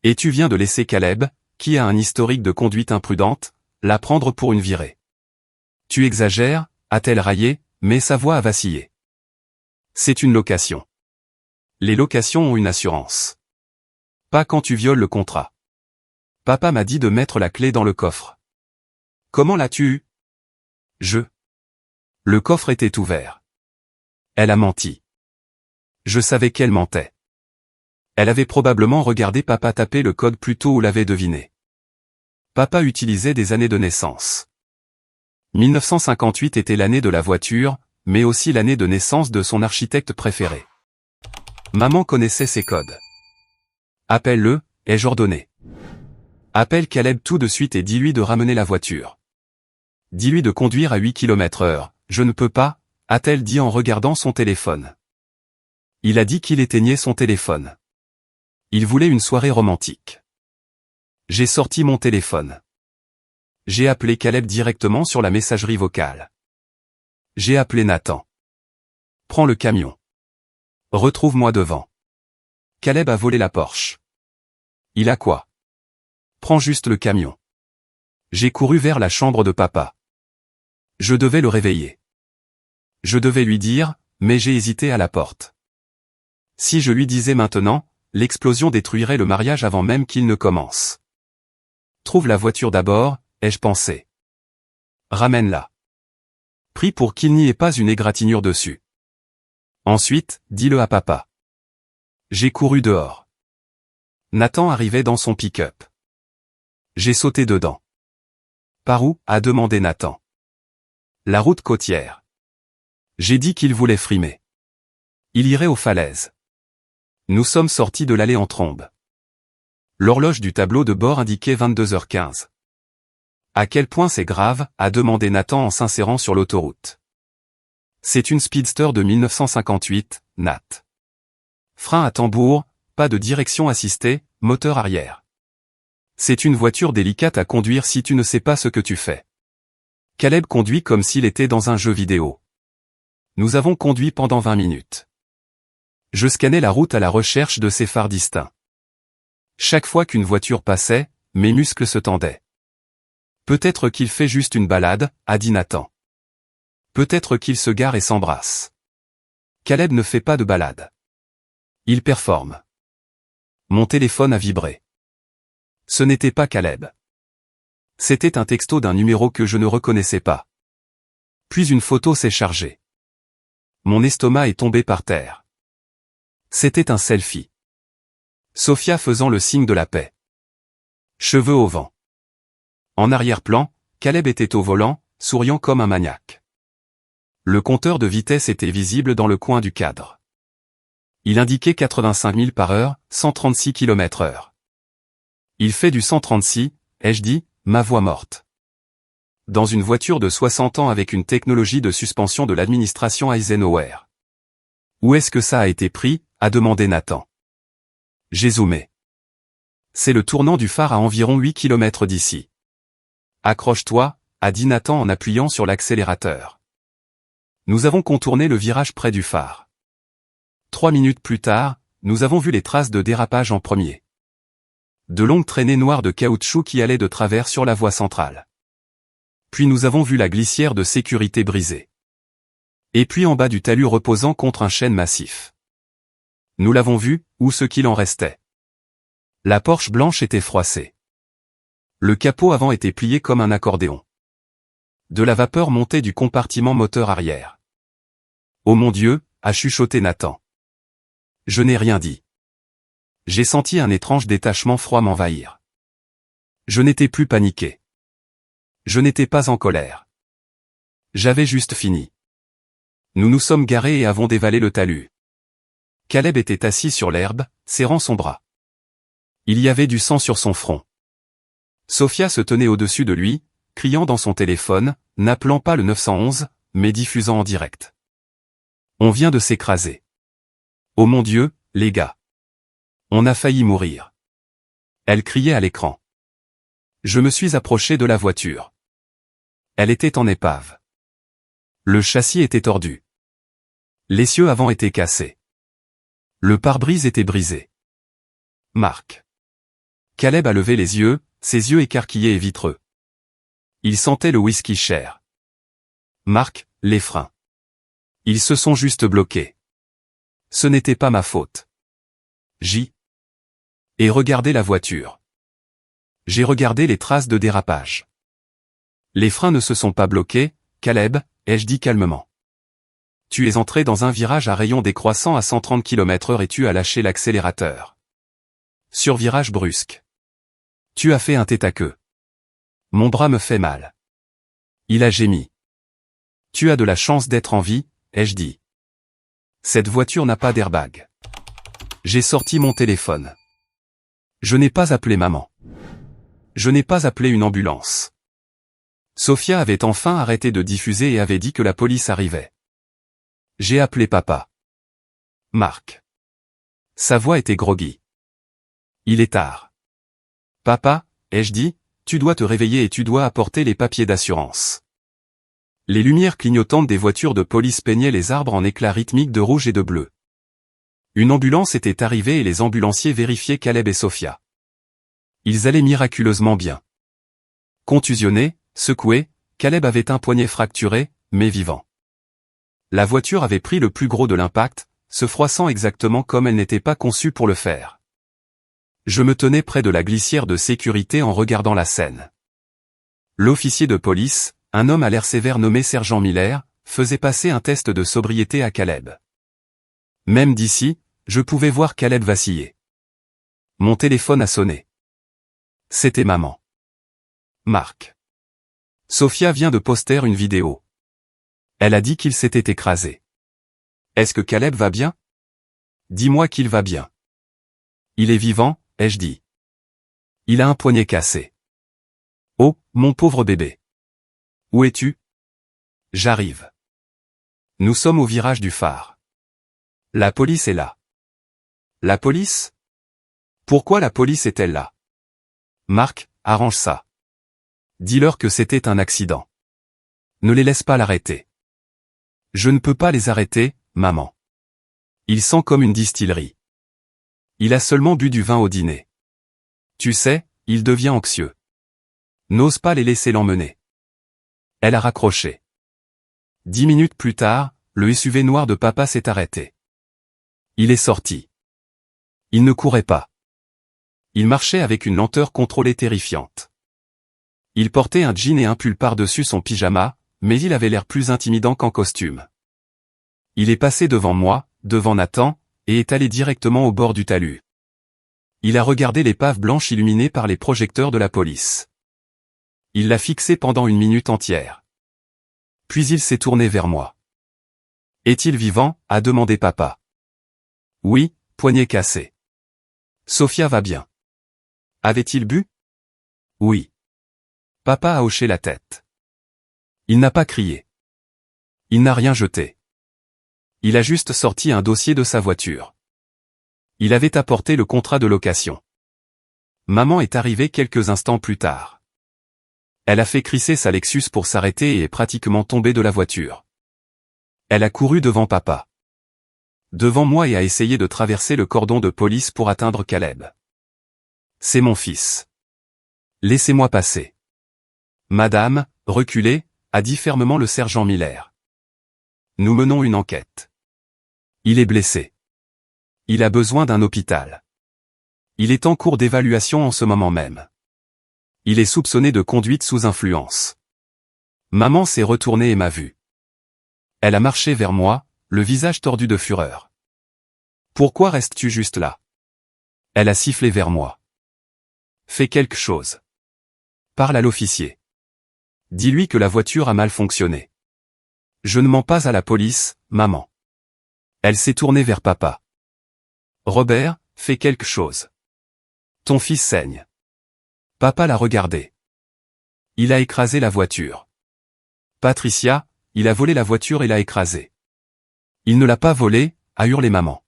Et tu viens de laisser Caleb, qui a un historique de conduite imprudente, la prendre pour une virée. Tu exagères, a-t-elle raillé, mais sa voix a vacillé. C'est une location. Les locations ont une assurance. Pas quand tu violes le contrat. Papa m'a dit de mettre la clé dans le coffre. Comment l'as-tu eu ? Le coffre était ouvert. Elle a menti. Je savais qu'elle mentait. Elle avait probablement regardé papa taper le code plus tôt ou l'avait deviné. Papa utilisait des années de naissance. 1958 était l'année de la voiture, mais aussi l'année de naissance de son architecte préféré. Maman connaissait ses codes. Appelle-le, ai-je ordonné. Appelle Caleb tout de suite et dis-lui de ramener la voiture. Dis-lui de conduire à 8 km/h. Je ne peux pas, a-t-elle dit en regardant son téléphone. Il a dit qu'il éteignait son téléphone. Il voulait une soirée romantique. J'ai sorti mon téléphone. J'ai appelé Caleb directement sur la messagerie vocale. J'ai appelé Nathan. Prends le camion. Retrouve-moi devant. Caleb a volé la Porsche. Il a quoi? Prends juste le camion. J'ai couru vers la chambre de papa. Je devais le réveiller. Je devais lui dire, mais j'ai hésité à la porte. Si je lui disais maintenant, l'explosion détruirait le mariage avant même qu'il ne commence. Trouve la voiture d'abord, ai-je pensé. Ramène-la. Prie pour qu'il n'y ait pas une égratignure dessus. Ensuite, dis-le à papa. J'ai couru dehors. Nathan arrivait dans son pick-up. J'ai sauté dedans. Par où, a demandé Nathan. La route côtière. J'ai dit qu'il voulait frimer. Il irait aux falaises. Nous sommes sortis de l'allée en trombe. L'horloge du tableau de bord indiquait 22h15. À quel point c'est grave, a demandé Nathan en s'insérant sur l'autoroute. C'est une Speedster de 1958, Nat. Frein à tambour, pas de direction assistée, moteur arrière. C'est une voiture délicate à conduire si tu ne sais pas ce que tu fais. Caleb conduit comme s'il était dans un jeu vidéo. Nous avons conduit pendant 20 minutes. Je scannais la route à la recherche de ses phares distincts. Chaque fois qu'une voiture passait, mes muscles se tendaient. Peut-être qu'il fait juste une balade, a dit Nathan. Peut-être qu'il se gare et s'embrasse. Caleb ne fait pas de balade. Il performe. Mon téléphone a vibré. Ce n'était pas Caleb. C'était un texto d'un numéro que je ne reconnaissais pas. Puis une photo s'est chargée. Mon estomac est tombé par terre. C'était un selfie. Sophia faisant le signe de la paix. Cheveux au vent. En arrière-plan, Caleb était au volant, souriant comme un maniaque. Le compteur de vitesse était visible dans le coin du cadre. Il indiquait 85 000 par heure, 136 km/h. Il fait du 136, ai-je dit, ma voix morte. Dans une voiture de 60 ans avec une technologie de suspension de l'administration Eisenhower. Où est-ce que ça a été pris, a demandé Nathan. J'ai zoomé. C'est le tournant du phare à environ 8 km d'ici. Accroche-toi, a dit Nathan en appuyant sur l'accélérateur. Nous avons contourné le virage près du phare. 3 minutes plus tard, nous avons vu les traces de dérapage en premier. De longues traînées noires de caoutchouc qui allaient de travers sur la voie centrale. Puis nous avons vu la glissière de sécurité brisée. Et puis en bas du talus reposant contre un chêne massif. Nous l'avons vu, ou ce qu'il en restait. La Porsche blanche était froissée. Le capot avant était plié comme un accordéon. De la vapeur montait du compartiment moteur arrière. Oh mon Dieu, a chuchoté Nathan. Je n'ai rien dit. J'ai senti un étrange détachement froid m'envahir. Je n'étais plus paniqué. Je n'étais pas en colère. J'avais juste fini. Nous nous sommes garés et avons dévalé le talus. Caleb était assis sur l'herbe, serrant son bras. Il y avait du sang sur son front. Sophia se tenait au-dessus de lui, criant dans son téléphone, n'appelant pas le 911, mais diffusant en direct. On vient de s'écraser. Oh mon Dieu, les gars. On a failli mourir. Elle criait à l'écran. Je me suis approché de la voiture. Elle était en épave. Le châssis était tordu. L'essieu avant était cassé. Le pare-brise était brisé. Marc. Caleb a levé les yeux, ses yeux écarquillés et vitreux. Il sentait le whisky cher. Marc, les freins. Ils se sont juste bloqués. Ce n'était pas ma faute. Et regardez la voiture. J'ai regardé les traces de dérapage. Les freins ne se sont pas bloqués, Caleb, ai-je dit calmement. Tu es entré dans un virage à rayon décroissant à 130 km/h et tu as lâché l'accélérateur. Sur virage brusque. Tu as fait un tête à queue. Mon bras me fait mal. Il a gémi. Tu as de la chance d'être en vie, ai-je dit. Cette voiture n'a pas d'airbag. J'ai sorti mon téléphone. Je n'ai pas appelé maman. Je n'ai pas appelé une ambulance. Sophia avait enfin arrêté de diffuser et avait dit que la police arrivait. J'ai appelé papa. Marc. Sa voix était groggy. Il est tard. Papa, ai-je dit, tu dois te réveiller et tu dois apporter les papiers d'assurance. Les lumières clignotantes des voitures de police peignaient les arbres en éclats rythmiques de rouge et de bleu. Une ambulance était arrivée et les ambulanciers vérifiaient Caleb et Sophia. Ils allaient miraculeusement bien. Contusionné, secoué, Caleb avait un poignet fracturé, mais vivant. La voiture avait pris le plus gros de l'impact, se froissant exactement comme elle n'était pas conçue pour le faire. Je me tenais près de la glissière de sécurité en regardant la scène. L'officier de police, un homme à l'air sévère nommé sergent Miller, faisait passer un test de sobriété à Caleb. Même d'ici, je pouvais voir Caleb vaciller. Mon téléphone a sonné. C'était maman. Marc. Sophia vient de poster une vidéo. Elle a dit qu'il s'était écrasé. Est-ce que Caleb va bien? Dis-moi qu'il va bien. Il est vivant, ai-je dit. Il a un poignet cassé. Oh, mon pauvre bébé. Où es-tu? J'arrive. Nous sommes au virage du phare. La police est là. La police? Pourquoi la police est-elle là? Marc, arrange ça. Dis-leur que c'était un accident. Ne les laisse pas l'arrêter. Je ne peux pas les arrêter, maman. Il sent comme une distillerie. Il a seulement bu du vin au dîner. Tu sais, il devient anxieux. N'ose pas les laisser l'emmener. Elle a raccroché. 10 minutes plus tard, le SUV noir de papa s'est arrêté. Il est sorti. Il ne courait pas. Il marchait avec une lenteur contrôlée terrifiante. Il portait un jean et un pull par-dessus son pyjama, mais il avait l'air plus intimidant qu'en costume. Il est passé devant moi, devant Nathan, et est allé directement au bord du talus. Il a regardé l'épave blanche illuminée par les projecteurs de la police. Il l'a fixée pendant une minute entière. Puis il s'est tourné vers moi. Est-il vivant? A demandé papa. Oui, poignet cassé. Sophia va bien. Avait-il bu? Oui. Papa a hoché la tête. Il n'a pas crié. Il n'a rien jeté. Il a juste sorti un dossier de sa voiture. Il avait apporté le contrat de location. Maman est arrivée quelques instants plus tard. Elle a fait crisser sa Lexus pour s'arrêter et est pratiquement tombée de la voiture. Elle a couru devant papa. Devant moi et a essayé de traverser le cordon de police pour atteindre Caleb. C'est mon fils. Laissez-moi passer. Madame, reculez, a dit fermement le sergent Miller. Nous menons une enquête. Il est blessé. Il a besoin d'un hôpital. Il est en cours d'évaluation en ce moment même. Il est soupçonné de conduite sous influence. Maman s'est retournée et m'a vu. Elle a marché vers moi, le visage tordu de fureur. Pourquoi restes-tu juste là? Elle a sifflé vers moi. Fais quelque chose. Parle à l'officier. Dis-lui que la voiture a mal fonctionné. Je ne mens pas à la police, maman. Elle s'est tournée vers papa. Robert, fais quelque chose. Ton fils saigne. Papa l'a regardé. Il a écrasé la voiture. Patricia, il a volé la voiture et l'a écrasée. Il ne l'a pas volée, a hurlé maman.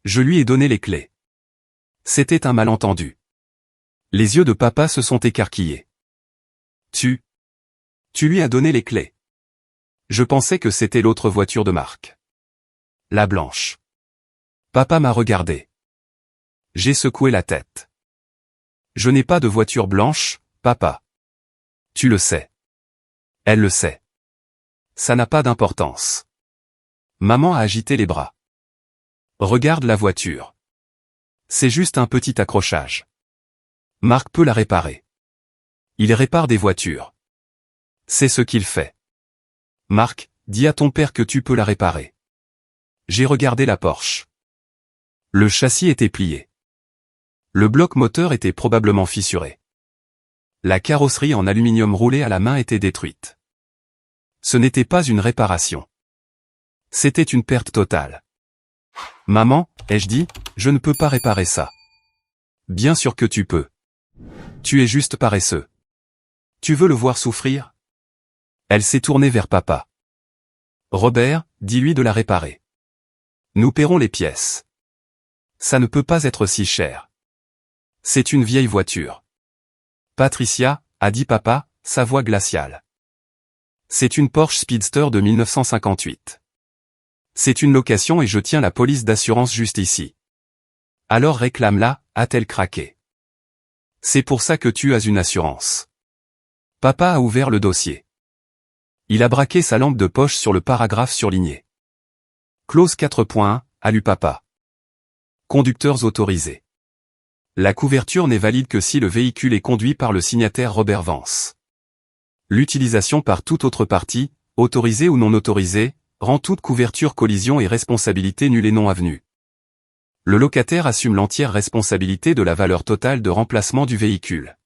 Je lui ai donné les clés. C'était un malentendu. Les yeux de papa se sont écarquillés. Tu lui as donné les clés. Je pensais que c'était l'autre voiture de Marc. La blanche. Papa m'a regardé. J'ai secoué la tête. Je n'ai pas de voiture blanche, papa. Tu le sais. Elle le sait. Ça n'a pas d'importance. Maman a agité les bras. Regarde la voiture. C'est juste un petit accrochage. Marc peut la réparer. Il répare des voitures. C'est ce qu'il fait. Marc, dis à ton père que tu peux la réparer. J'ai regardé la Porsche. Le châssis était plié. Le bloc moteur était probablement fissuré. La carrosserie en aluminium roulé à la main était détruite. Ce n'était pas une réparation. C'était une perte totale. Maman, ai-je dit, je ne peux pas réparer ça. Bien sûr que tu peux. Tu es juste paresseux. Tu veux le voir souffrir? Elle s'est tournée vers papa. Robert, dis-lui de la réparer. Nous paierons les pièces. Ça ne peut pas être si cher. C'est une vieille voiture. Patricia, a dit papa, sa voix glaciale. C'est une Porsche Speedster de 1958. C'est une location et je tiens la police d'assurance juste ici. Alors réclame-la, a-t-elle craqué. C'est pour ça que tu as une assurance. Papa a ouvert le dossier. Il a braqué sa lampe de poche sur le paragraphe surligné. Clause 4.1, a lu papa. Conducteurs autorisés. La couverture n'est valide que si le véhicule est conduit par le signataire Robert Vance. L'utilisation par toute autre partie, autorisée ou non autorisée, rend toute couverture collision et responsabilité nulle et non avenue. Le locataire assume l'entière responsabilité de la valeur totale de remplacement du véhicule.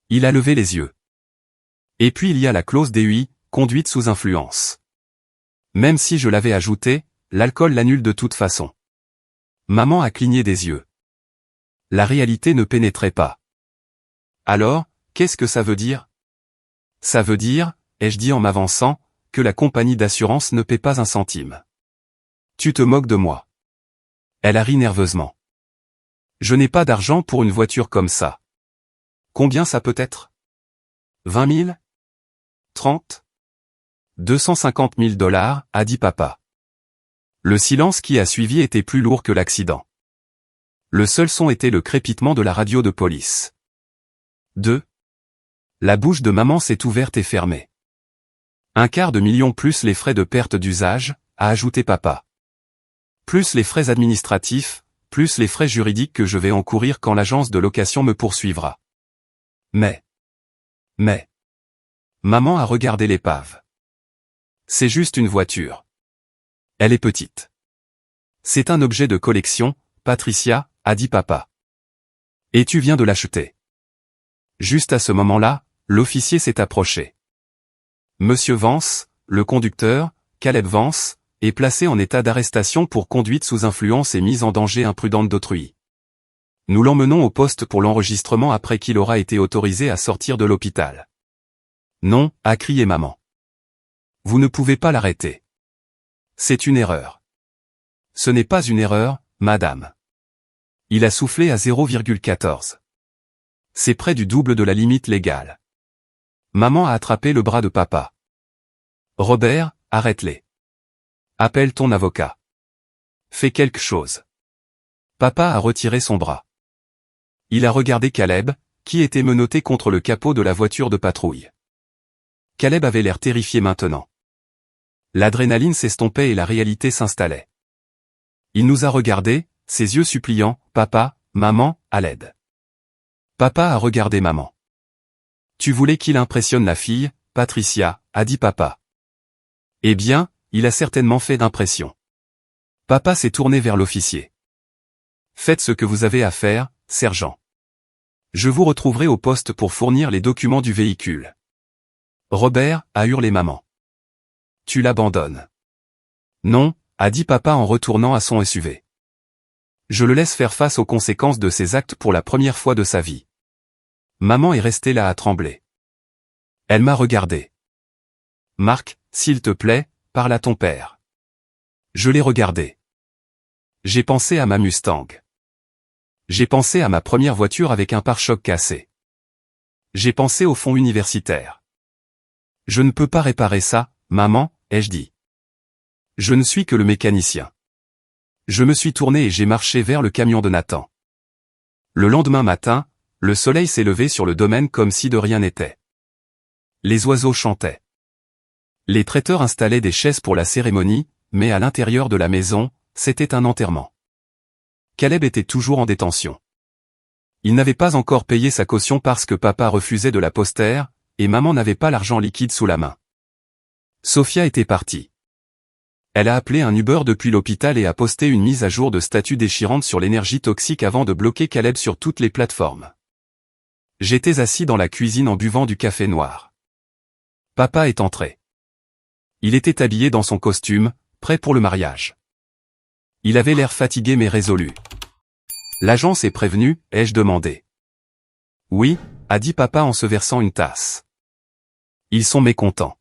Il a levé les yeux. Et puis il y a la clause DUI, conduite sous influence. Même si je l'avais ajouté, l'alcool l'annule de toute façon. Maman a cligné des yeux. La réalité ne pénétrait pas. Alors, qu'est-ce que ça veut dire? Ça veut dire, ai-je dit en m'avançant, que la compagnie d'assurance ne paie pas un centime. Tu te moques de moi. Elle a ri nerveusement. Je n'ai pas d'argent pour une voiture comme ça. Combien ça peut être? 20 000? 30? 250 000 $, a dit papa. Le silence qui a suivi était plus lourd que l'accident. Le seul son était le crépitement de la radio de police. 2. La bouche de maman s'est ouverte et fermée. 250 000 plus les frais de perte d'usage, a ajouté papa. Plus les frais administratifs, plus les frais juridiques que je vais encourir quand l'agence de location me poursuivra. Mais. Maman a regardé l'épave. C'est juste une voiture. Elle est petite. C'est un objet de collection, Patricia, a dit papa. Et tu viens de l'acheter. Juste à ce moment-là, l'officier s'est approché. Monsieur Vance, le conducteur, Caleb Vance, est placé en état d'arrestation pour conduite sous influence et mise en danger imprudente d'autrui. Nous l'emmenons au poste pour l'enregistrement après qu'il aura été autorisé à sortir de l'hôpital. Non, a crié maman. Vous ne pouvez pas l'arrêter. C'est une erreur. Ce n'est pas une erreur, madame. Il a soufflé à 0,14. C'est près du double de la limite légale. Maman a attrapé le bras de papa. Robert, arrête-les. Appelle ton avocat. Fais quelque chose. Papa a retiré son bras. Il a regardé Caleb, qui était menotté contre le capot de la voiture de patrouille. Caleb avait l'air terrifié maintenant. L'adrénaline s'estompait et la réalité s'installait. Il nous a regardés, ses yeux suppliants, papa, maman, à l'aide. Papa a regardé maman. Tu voulais qu'il impressionne la fille, Patricia, a dit papa. Eh bien, il a certainement fait d'impression. Papa s'est tourné vers l'officier. Faites ce que vous avez à faire, sergent. Je vous retrouverai au poste pour fournir les documents du véhicule. Robert, a hurlé maman. Tu l'abandonnes. Non, a dit papa en retournant à son SUV. Je le laisse faire face aux conséquences de ses actes pour la première fois de sa vie. Maman est restée là à trembler. Elle m'a regardé. Marc, s'il te plaît, parle à ton père. Je l'ai regardé. J'ai pensé à ma Mustang. J'ai pensé à ma première voiture avec un pare-choc cassé. J'ai pensé au fonds universitaire. Je ne peux pas réparer ça, maman, ai-je dit. Je ne suis que le mécanicien. Je me suis tourné et j'ai marché vers le camion de Nathan. Le lendemain matin, le soleil s'est levé sur le domaine comme si de rien n'était. Les oiseaux chantaient. Les traiteurs installaient des chaises pour la cérémonie, mais à l'intérieur de la maison, c'était un enterrement. Caleb était toujours en détention. Il n'avait pas encore payé sa caution parce que papa refusait de la poster, et maman n'avait pas l'argent liquide sous la main. Sophia était partie. Elle a appelé un Uber depuis l'hôpital et a posté une mise à jour de statut déchirante sur l'énergie toxique avant de bloquer Caleb sur toutes les plateformes. J'étais assis dans la cuisine en buvant du café noir. Papa est entré. Il était habillé dans son costume, prêt pour le mariage. Il avait l'air fatigué mais résolu. L'agence est prévenue, ai-je demandé. Oui, a dit papa en se versant une tasse. Ils sont mécontents.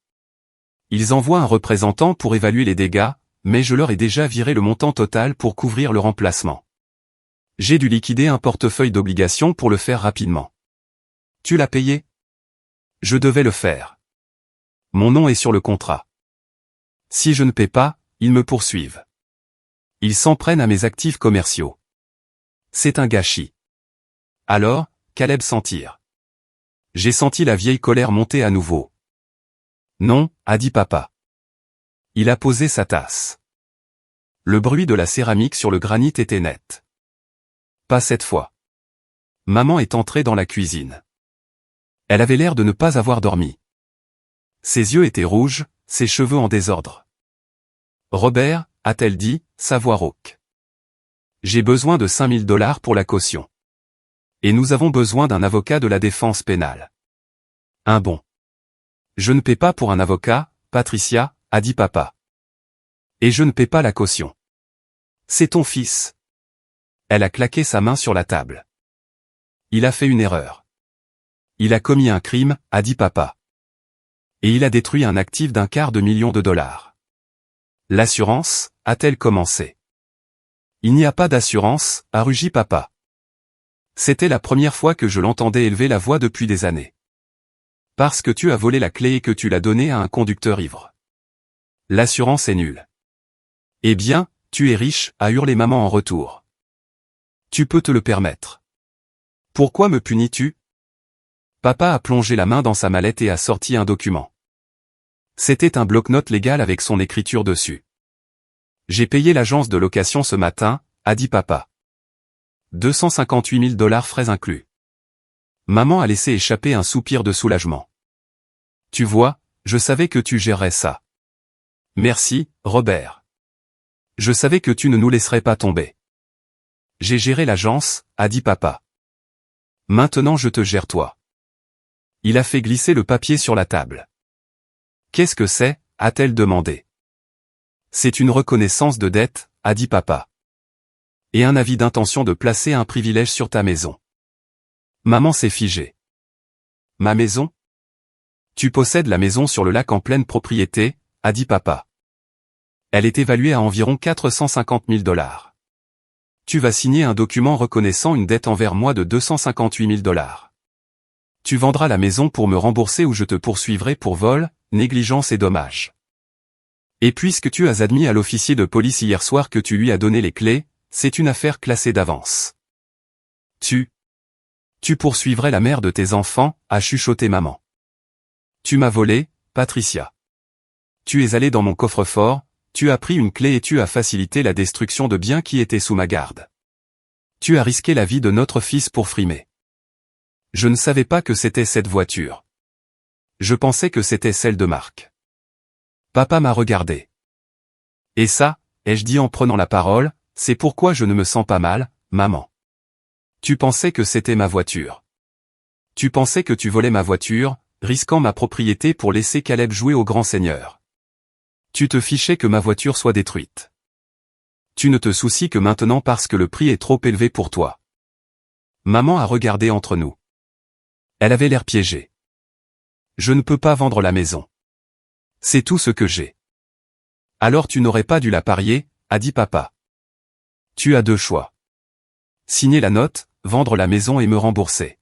Ils envoient un représentant pour évaluer les dégâts, mais je leur ai déjà viré le montant total pour couvrir le remplacement. J'ai dû liquider un portefeuille d'obligations pour le faire rapidement. Tu l'as payé? Je devais le faire. Mon nom est sur le contrat. Si je ne paie pas, ils me poursuivent. Ils s'en prennent à mes actifs commerciaux. C'est un gâchis. Alors, Caleb s'en tire. J'ai senti la vieille colère monter à nouveau. Non, a dit papa. Il a posé sa tasse. Le bruit de la céramique sur le granit était net. Pas cette fois. Maman est entrée dans la cuisine. Elle avait l'air de ne pas avoir dormi. Ses yeux étaient rouges, ses cheveux en désordre. Robert, a-t-elle dit, sa voix rauque. J'ai besoin de 5 000 $ pour la caution. Et nous avons besoin d'un avocat de la défense pénale. Un bon. Je ne paie pas pour un avocat, Patricia, a dit papa. Et je ne paie pas la caution. C'est ton fils. Elle a claqué sa main sur la table. Il a fait une erreur. Il a commis un crime, a dit papa. Et il a détruit un actif d'1/4 million de dollars. L'assurance, a-t-elle commencé? Il n'y a pas d'assurance, a rugi papa. C'était la première fois que je l'entendais élever la voix depuis des années. Parce que tu as volé la clé et que tu l'as donnée à un conducteur ivre. L'assurance est nulle. Eh bien, tu es riche, a hurlé maman en retour. Tu peux te le permettre. Pourquoi me punis-tu? Papa a plongé la main dans sa mallette et a sorti un document. C'était un bloc-notes légal avec son écriture dessus. J'ai payé l'agence de location ce matin, a dit papa. 258 000 $ frais inclus. Maman a laissé échapper un soupir de soulagement. Tu vois, je savais que tu gérerais ça. Merci, Robert. Je savais que tu ne nous laisserais pas tomber. J'ai géré l'agence, a dit papa. Maintenant je te gère toi. Il a fait glisser le papier sur la table. Qu'est-ce que c'est, a-t-elle demandé. C'est une reconnaissance de dette, a dit papa. Et un avis d'intention de placer un privilège sur ta maison. Maman s'est figée. Ma maison? Tu possèdes la maison sur le lac en pleine propriété, a dit papa. Elle est évaluée à environ 450 000 $. Tu vas signer un document reconnaissant une dette envers moi de 258 000 $. Tu vendras la maison pour me rembourser ou je te poursuivrai pour vol, négligence et dommages. Et puisque tu as admis à l'officier de police hier soir que tu lui as donné les clés, c'est une affaire classée d'avance. Tu poursuivrais la mère de tes enfants, a chuchoté maman. Tu m'as volé, Patricia. Tu es allé dans mon coffre-fort, tu as pris une clé et tu as facilité la destruction de biens qui étaient sous ma garde. Tu as risqué la vie de notre fils pour frimer. Je ne savais pas que c'était cette voiture. Je pensais que c'était celle de Marc. Papa m'a regardé. Et ça, ai-je dit en prenant la parole, c'est pourquoi je ne me sens pas mal, maman. Tu pensais que c'était ma voiture. Tu pensais que tu volais ma voiture, risquant ma propriété pour laisser Caleb jouer au grand seigneur. Tu te fichais que ma voiture soit détruite. Tu ne te soucies que maintenant parce que le prix est trop élevé pour toi. Maman a regardé entre nous. Elle avait l'air piégée. Je ne peux pas vendre la maison. C'est tout ce que j'ai. Alors tu n'aurais pas dû la parier, a dit papa. Tu as deux choix. Signer la note, vendre la maison et me rembourser.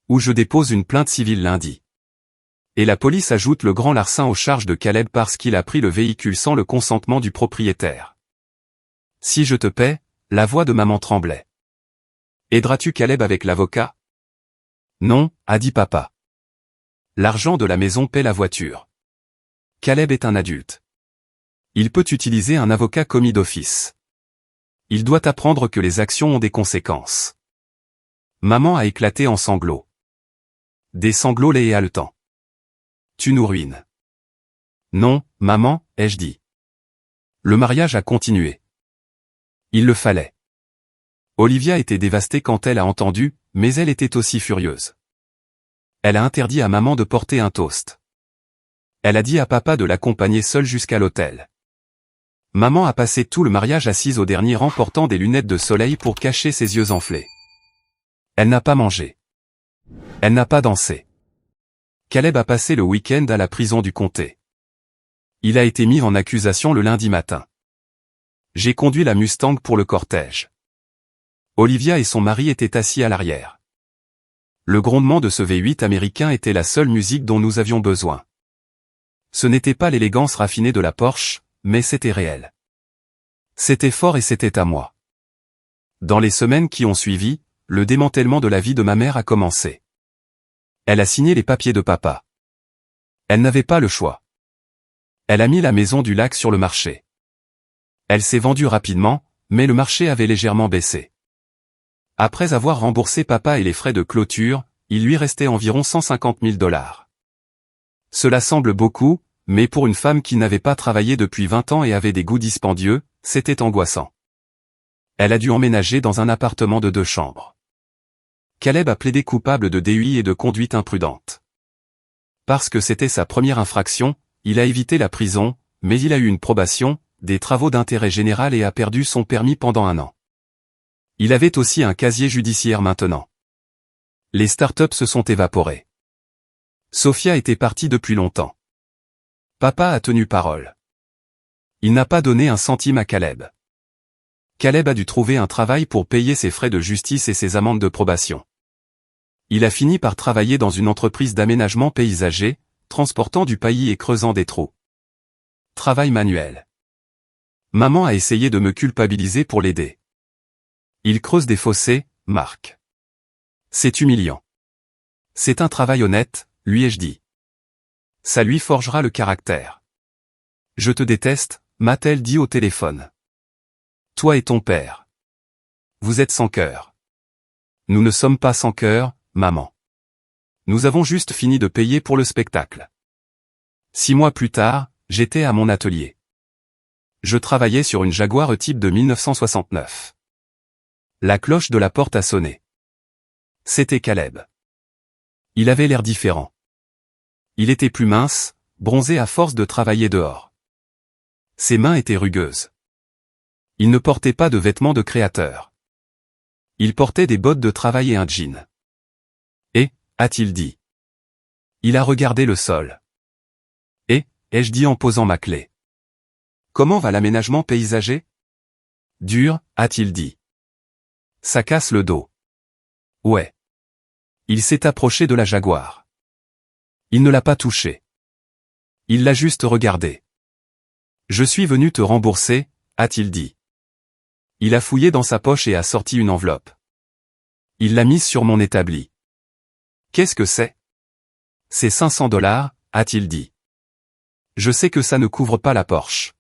Ou je dépose une plainte civile lundi. Et la police ajoute le grand larcin aux charges de Caleb parce qu'il a pris le véhicule sans le consentement du propriétaire. Si je te paie, la voix de maman tremblait. Aideras-tu Caleb avec l'avocat? Non, a dit papa. L'argent de la maison paie la voiture. Caleb est un adulte. Il peut utiliser un avocat commis d'office. Il doit apprendre que les actions ont des conséquences. Maman a éclaté en sanglots. Des sanglots laids et haletants. Tu nous ruines. Non, maman, ai-je dit. Le mariage a continué. Il le fallait. Olivia était dévastée quand elle a entendu, mais elle était aussi furieuse. Elle a interdit à maman de porter un toast. Elle a dit à papa de l'accompagner seul jusqu'à l'hôtel. Maman a passé tout le mariage assise au dernier rang portant des lunettes de soleil pour cacher ses yeux enflés. Elle n'a pas mangé. Elle n'a pas dansé. Caleb a passé le week-end à la prison du comté. Il a été mis en accusation le lundi matin. J'ai conduit la Mustang pour le cortège. Olivia et son mari étaient assis à l'arrière. Le grondement de ce V8 américain était la seule musique dont nous avions besoin. Ce n'était pas l'élégance raffinée de la Porsche, mais c'était réel. C'était fort et c'était à moi. Dans les semaines qui ont suivi, le démantèlement de la vie de ma mère a commencé. Elle a signé les papiers de papa. Elle n'avait pas le choix. Elle a mis la maison du lac sur le marché. Elle s'est vendue rapidement, mais le marché avait légèrement baissé. Après avoir remboursé papa et les frais de clôture, il lui restait environ 150 000 $. Cela semble beaucoup, mais pour une femme qui n'avait pas travaillé depuis 20 ans et avait des goûts dispendieux, c'était angoissant. Elle a dû emménager dans un appartement de 2 chambres. Caleb a plaidé coupable de DUI et de conduite imprudente. Parce que c'était sa première infraction, il a évité la prison, mais il a eu une probation, des travaux d'intérêt général et a perdu son permis pendant 1 an. Il avait aussi un casier judiciaire maintenant. Les startups se sont évaporées. Sophia était partie depuis longtemps. Papa a tenu parole. Il n'a pas donné un centime à Caleb. Caleb a dû trouver un travail pour payer ses frais de justice et ses amendes de probation. Il a fini par travailler dans une entreprise d'aménagement paysager, transportant du paillis et creusant des trous. Travail manuel. Maman a essayé de me culpabiliser pour l'aider. Il creuse des fossés, Marc. C'est humiliant. C'est un travail honnête, lui ai-je dit. Ça lui forgera le caractère. Je te déteste, m'a-t-elle dit au téléphone. Toi et ton père. Vous êtes sans cœur. Nous ne sommes pas sans cœur, maman. Nous avons juste fini de payer pour le spectacle. 6 mois plus tard, j'étais à mon atelier. Je travaillais sur une Jaguar E-Type de 1969. La cloche de la porte a sonné. C'était Caleb. Il avait l'air différent. Il était plus mince, bronzé à force de travailler dehors. Ses mains étaient rugueuses. Il ne portait pas de vêtements de créateur. Il portait des bottes de travail et un jean. Et, a-t-il dit. Il a regardé le sol. Et, ai-je dit en posant ma clé. Comment va l'aménagement paysager? Dur, a-t-il dit. Ça casse le dos. Ouais. Il s'est approché de la Jaguar. Il ne l'a pas touchée. Il l'a juste regardée. Je suis venu te rembourser, a-t-il dit. Il a fouillé dans sa poche et a sorti une enveloppe. Il l'a mise sur mon établi. Qu'est-ce que c'est? C'est 500 $, a-t-il dit. Je sais que ça ne couvre pas la Porsche.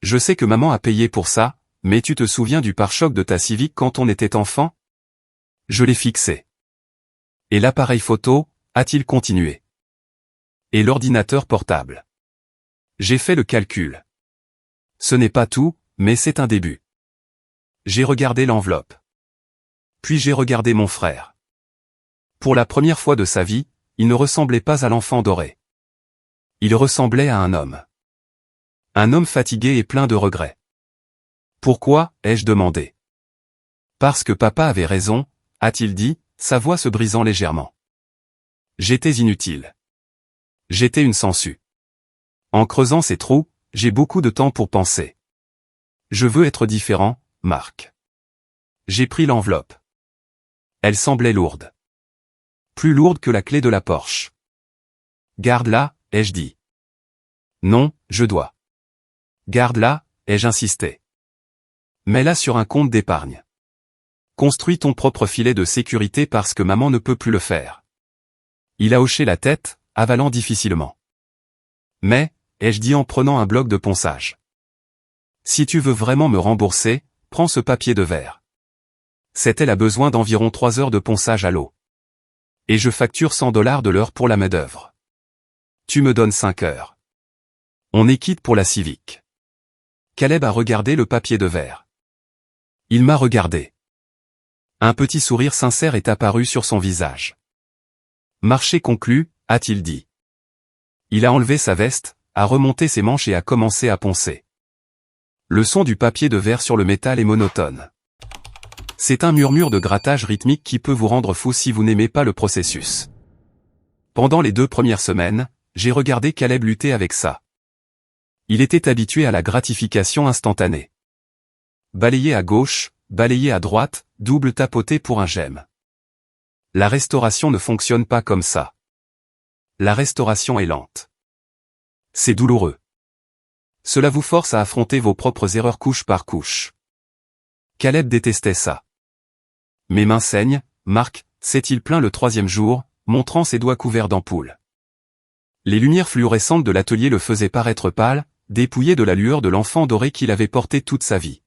Je sais que maman a payé pour ça, mais tu te souviens du pare-choc de ta Civic quand on était enfant? Je l'ai fixé. Et l'appareil photo, a-t-il continué. Et l'ordinateur portable. J'ai fait le calcul. Ce n'est pas tout, mais c'est un début. J'ai regardé l'enveloppe. Puis j'ai regardé mon frère. Pour la première fois de sa vie, il ne ressemblait pas à l'enfant doré. Il ressemblait à un homme. Un homme fatigué et plein de regrets. Pourquoi, ai-je demandé. Parce que papa avait raison, a-t-il dit, sa voix se brisant légèrement. J'étais inutile. J'étais une sangsue. En creusant ces trous, j'ai beaucoup de temps pour penser. Je veux être différent, Marc. J'ai pris l'enveloppe. Elle semblait lourde. Plus lourde que la clé de la Porsche. Garde-la, ai-je dit. Non, je dois. Garde-la, ai-je insisté. Mets-la sur un compte d'épargne. Construis ton propre filet de sécurité parce que maman ne peut plus le faire. Il a hoché la tête, avalant difficilement. Mais, ai-je dit en prenant un bloc de ponçage. Si tu veux vraiment me rembourser, prends ce papier de verre. Cette-elle a besoin d'environ 3 heures de ponçage à l'eau. Et je facture 100 $ de l'heure pour la main-d'œuvre. Tu me donnes 5 heures. On est quitte pour la Civic. Caleb a regardé le papier de verre. Il m'a regardé. Un petit sourire sincère est apparu sur son visage. Marché conclu, a-t-il dit. Il a enlevé sa veste, a remonté ses manches et a commencé à poncer. Le son du papier de verre sur le métal est monotone. C'est un murmure de grattage rythmique qui peut vous rendre fou si vous n'aimez pas le processus. Pendant les 2 premières semaines, j'ai regardé Caleb lutter avec ça. Il était habitué à la gratification instantanée. Balayer à gauche, balayer à droite, double tapoter pour un j'aime. La restauration ne fonctionne pas comme ça. La restauration est lente. C'est douloureux. Cela vous force à affronter vos propres erreurs couche par couche. Caleb détestait ça. Mes mains saignent, Marc, s'est-il plaint le 3e jour, montrant ses doigts couverts d'ampoules. Les lumières fluorescentes de l'atelier le faisaient paraître pâle, dépouillé de la lueur de l'enfant doré qu'il avait porté toute sa vie.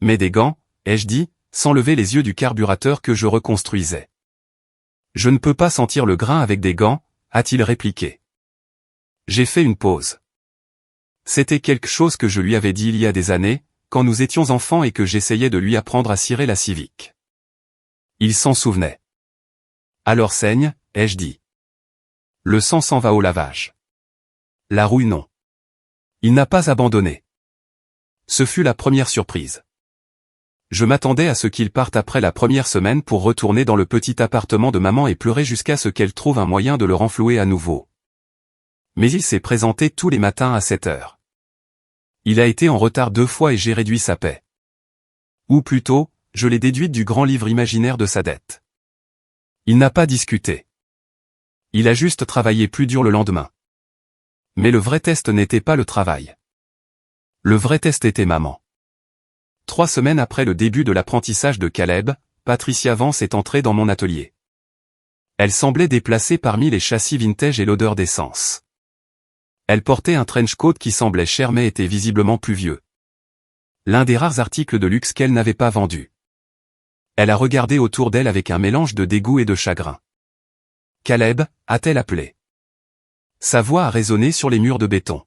Mais des gants, ai-je dit, sans lever les yeux du carburateur que je reconstruisais. Je ne peux pas sentir le grain avec des gants, a-t-il répliqué. J'ai fait une pause. C'était quelque chose que je lui avais dit il y a des années, quand nous étions enfants et que j'essayais de lui apprendre à cirer la civique. Il s'en souvenait. Alors saigne, ai-je dit. Le sang s'en va au lavage. La rouille non. Il n'a pas abandonné. Ce fut la première surprise. Je m'attendais à ce qu'il parte après la première semaine pour retourner dans le petit appartement de maman et pleurer jusqu'à ce qu'elle trouve un moyen de le renflouer à nouveau. Mais il s'est présenté tous les matins à 7 heures. Il a été en retard 2 fois et j'ai réduit sa paie. Ou plutôt, je l'ai déduite du grand livre imaginaire de sa dette. Il n'a pas discuté. Il a juste travaillé plus dur le lendemain. Mais le vrai test n'était pas le travail. Le vrai test était maman. 3 semaines après le début de l'apprentissage de Caleb, Patricia Vance est entrée dans mon atelier. Elle semblait déplacée parmi les châssis vintage et l'odeur d'essence. Elle portait un trench coat qui semblait cher mais était visiblement plus vieux. L'un des rares articles de luxe qu'elle n'avait pas vendu. Elle a regardé autour d'elle avec un mélange de dégoût et de chagrin. Caleb, a-t-elle appelé. Sa voix a résonné sur les murs de béton.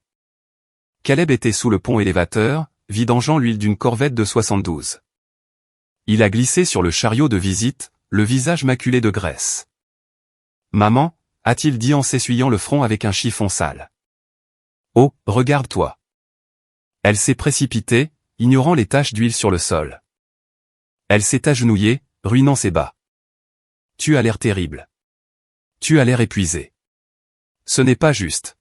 Caleb était sous le pont élévateur, vidangeant l'huile d'une Corvette de 72. Il a glissé sur le chariot de visite, le visage maculé de graisse. « Maman » a-t-il dit en s'essuyant le front avec un chiffon sale. « Oh, regarde-toi » Elle s'est précipitée, ignorant les taches d'huile sur le sol. Elle s'est agenouillée, ruinant ses bas. « Tu as l'air terrible. Tu as l'air épuisé. Ce n'est pas juste. »«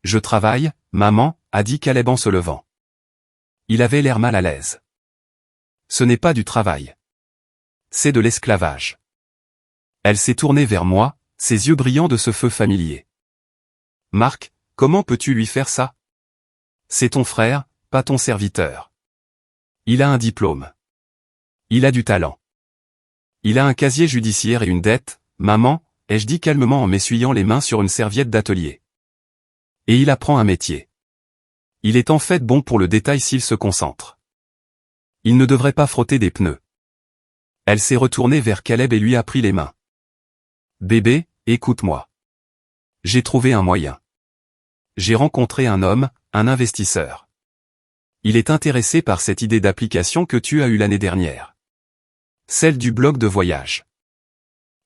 Je travaille, maman » a dit Caleb en se levant. Il avait l'air mal à l'aise. « Ce n'est pas du travail. C'est de l'esclavage. » Elle s'est tournée vers moi, ses yeux brillants de ce feu familier. « Marc, comment peux-tu lui faire ça? C'est ton frère, pas ton serviteur. Il a un diplôme. Il a du talent. Il a un casier judiciaire et une dette, maman, ai-je dit calmement en m'essuyant les mains sur une serviette d'atelier. Et il apprend un métier. Il est en fait bon pour le détail s'il se concentre. Il ne devrait pas frotter des pneus. » Elle s'est retournée vers Caleb et lui a pris les mains. « Bébé, écoute-moi. J'ai trouvé un moyen. J'ai rencontré un homme, un investisseur. Il est intéressé par cette idée d'application que tu as eue l'année dernière. Celle du blog de voyage. »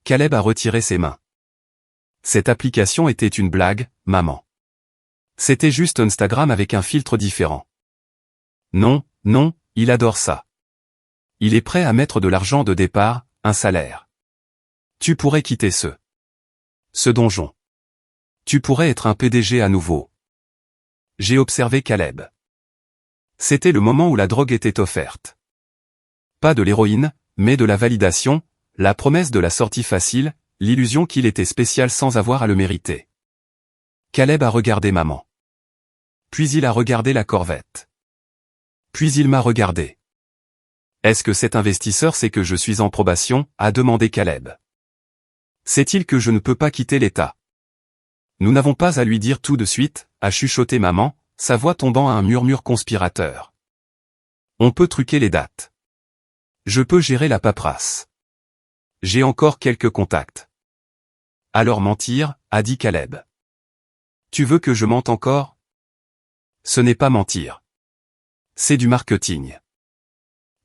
Caleb a retiré ses mains. Cette application était une blague, maman. C'était juste Instagram avec un filtre différent. Non, non, il adore ça. Il est prêt à mettre de l'argent de départ, un salaire. Tu pourrais quitter ce donjon. Tu pourrais être un PDG à nouveau. J'ai observé Caleb. C'était le moment où la drogue était offerte. Pas de l'héroïne, mais de la validation, la promesse de la sortie facile, l'illusion qu'il était spécial sans avoir à le mériter. Caleb a regardé maman. Puis il a regardé la Corvette. Puis il m'a regardé. « Est-ce que cet investisseur sait que je suis en probation » a demandé Caleb. « Sait-il que je ne peux pas quitter l'État » Nous n'avons pas à lui dire tout de suite, a chuchoté maman, sa voix tombant à un murmure conspirateur. On peut truquer les dates. Je peux gérer la paperasse. J'ai encore quelques contacts. Alors mentir, a dit Caleb. Tu veux que je mente encore? Ce n'est pas mentir. C'est du marketing.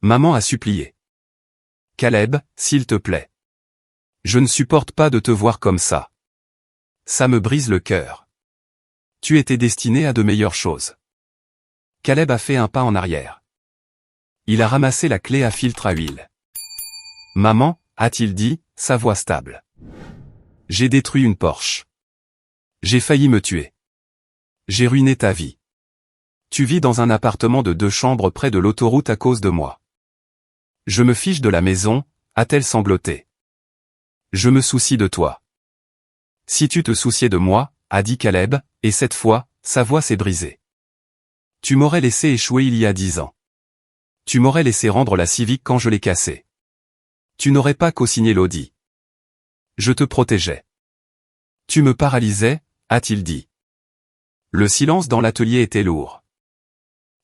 Maman a supplié. Caleb, s'il te plaît. Je ne supporte pas de te voir comme ça. Ça me brise le cœur. Tu étais destiné à de meilleures choses. Caleb a fait un pas en arrière. Il a ramassé la clé à filtre à huile. Maman, a-t-il dit, sa voix stable. J'ai détruit une Porsche. J'ai failli me tuer. J'ai ruiné ta vie. Tu vis dans un appartement de 2 chambres près de l'autoroute à cause de moi. Je me fiche de la maison, a-t-elle sangloté. Je me soucie de toi. Si tu te souciais de moi, a dit Caleb, et cette fois, sa voix s'est brisée. Tu m'aurais laissé échouer il y a 10 ans. Tu m'aurais laissé rendre la Civic quand je l'ai cassée. Tu n'aurais pas co-signé l'Audi. Je te protégeais. Tu me paralysais, a-t-il dit. Le silence dans l'atelier était lourd.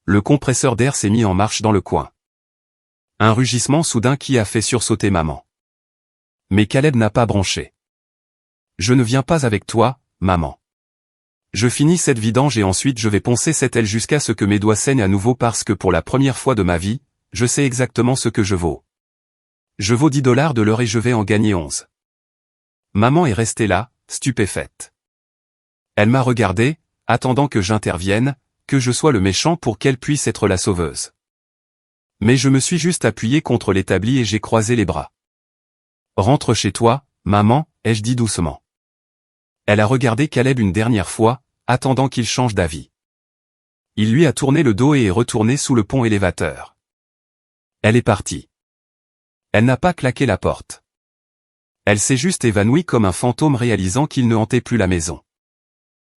Le compresseur d'air s'est mis en marche dans le coin. Un rugissement soudain qui a fait sursauter maman. Mais Caleb n'a pas bronché. Je ne viens pas avec toi, maman. Je finis cette vidange et ensuite je vais poncer cette aile jusqu'à ce que mes doigts saignent à nouveau parce que pour la première fois de ma vie, je sais exactement ce que je vaux. Je vaux $10 de l'heure et je vais en gagner 11. Maman est restée là, stupéfaite. Elle m'a regardé, attendant que j'intervienne, que je sois le méchant pour qu'elle puisse être la sauveuse. Mais je me suis juste appuyé contre l'établi et j'ai croisé les bras. Rentre chez toi, maman, ai-je dit doucement. Elle a regardé Caleb une dernière fois, attendant qu'il change d'avis. Il lui a tourné le dos et est retourné sous le pont élévateur. Elle est partie. Elle n'a pas claqué la porte. Elle s'est juste évanouie comme un fantôme réalisant qu'il ne hantait plus la maison.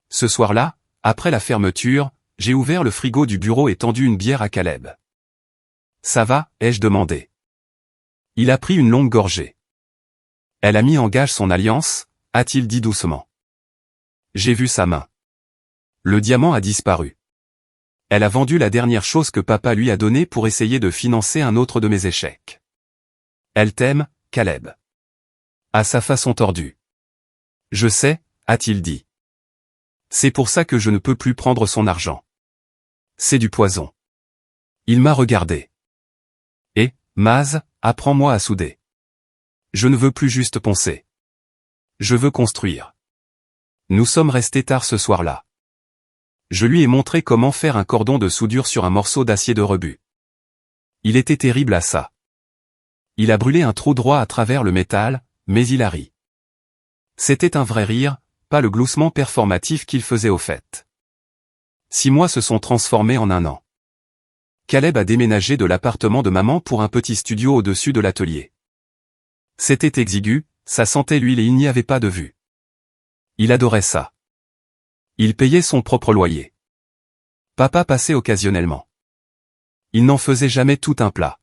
Ce soir-là, après la fermeture, j'ai ouvert le frigo du bureau et tendu une bière à Caleb. Ça va, ai-je demandé. Il a pris une longue gorgée. Elle a mis en gage son alliance, a-t-il dit doucement. J'ai vu sa main. Le diamant a disparu. Elle a vendu la dernière chose que papa lui a donnée pour essayer de financer un autre de mes échecs. Elle t'aime, Caleb. À sa façon tordue. Je sais, a-t-il dit. C'est pour ça que je ne peux plus prendre son argent. C'est du poison. Il m'a regardé. Et, Maz, apprends-moi à souder. Je ne veux plus juste poncer. Je veux construire. Nous sommes restés tard ce soir-là. Je lui ai montré comment faire un cordon de soudure sur un morceau d'acier de rebut. Il était terrible à ça. Il a brûlé un trou droit à travers le métal, mais il a ri. C'était un vrai rire, pas le gloussement performatif qu'il faisait au fait. 6 mois se sont transformés en 1 an. Caleb a déménagé de l'appartement de maman pour un petit studio au-dessus de l'atelier. C'était exigu, ça sentait l'huile et il n'y avait pas de vue. Il adorait ça. Il payait son propre loyer. Papa passait occasionnellement. Il n'en faisait jamais tout un plat.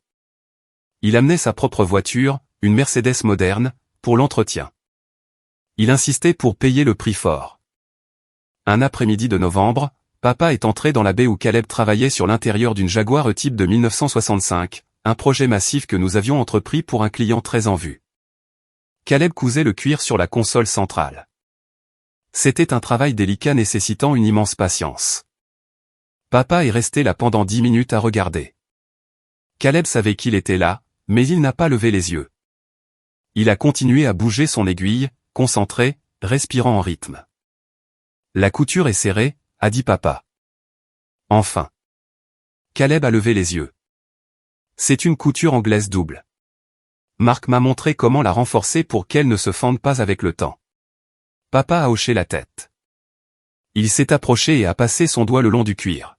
Il amenait sa propre voiture, une Mercedes moderne, pour l'entretien. Il insistait pour payer le prix fort. Un après-midi de novembre, papa est entré dans la baie où Caleb travaillait sur l'intérieur d'une Jaguar E-Type de 1965, un projet massif que nous avions entrepris pour un client très en vue. Caleb cousait le cuir sur la console centrale. C'était un travail délicat nécessitant une immense patience. Papa est resté là pendant 10 minutes à regarder. Caleb savait qu'il était là, mais il n'a pas levé les yeux. Il a continué à bouger son aiguille, concentré, respirant en rythme. La couture est serrée, a dit papa. Enfin. Caleb a levé les yeux. C'est une couture anglaise double. Marc m'a montré comment la renforcer pour qu'elle ne se fende pas avec le temps. Papa a hoché la tête. Il s'est approché et a passé son doigt le long du cuir.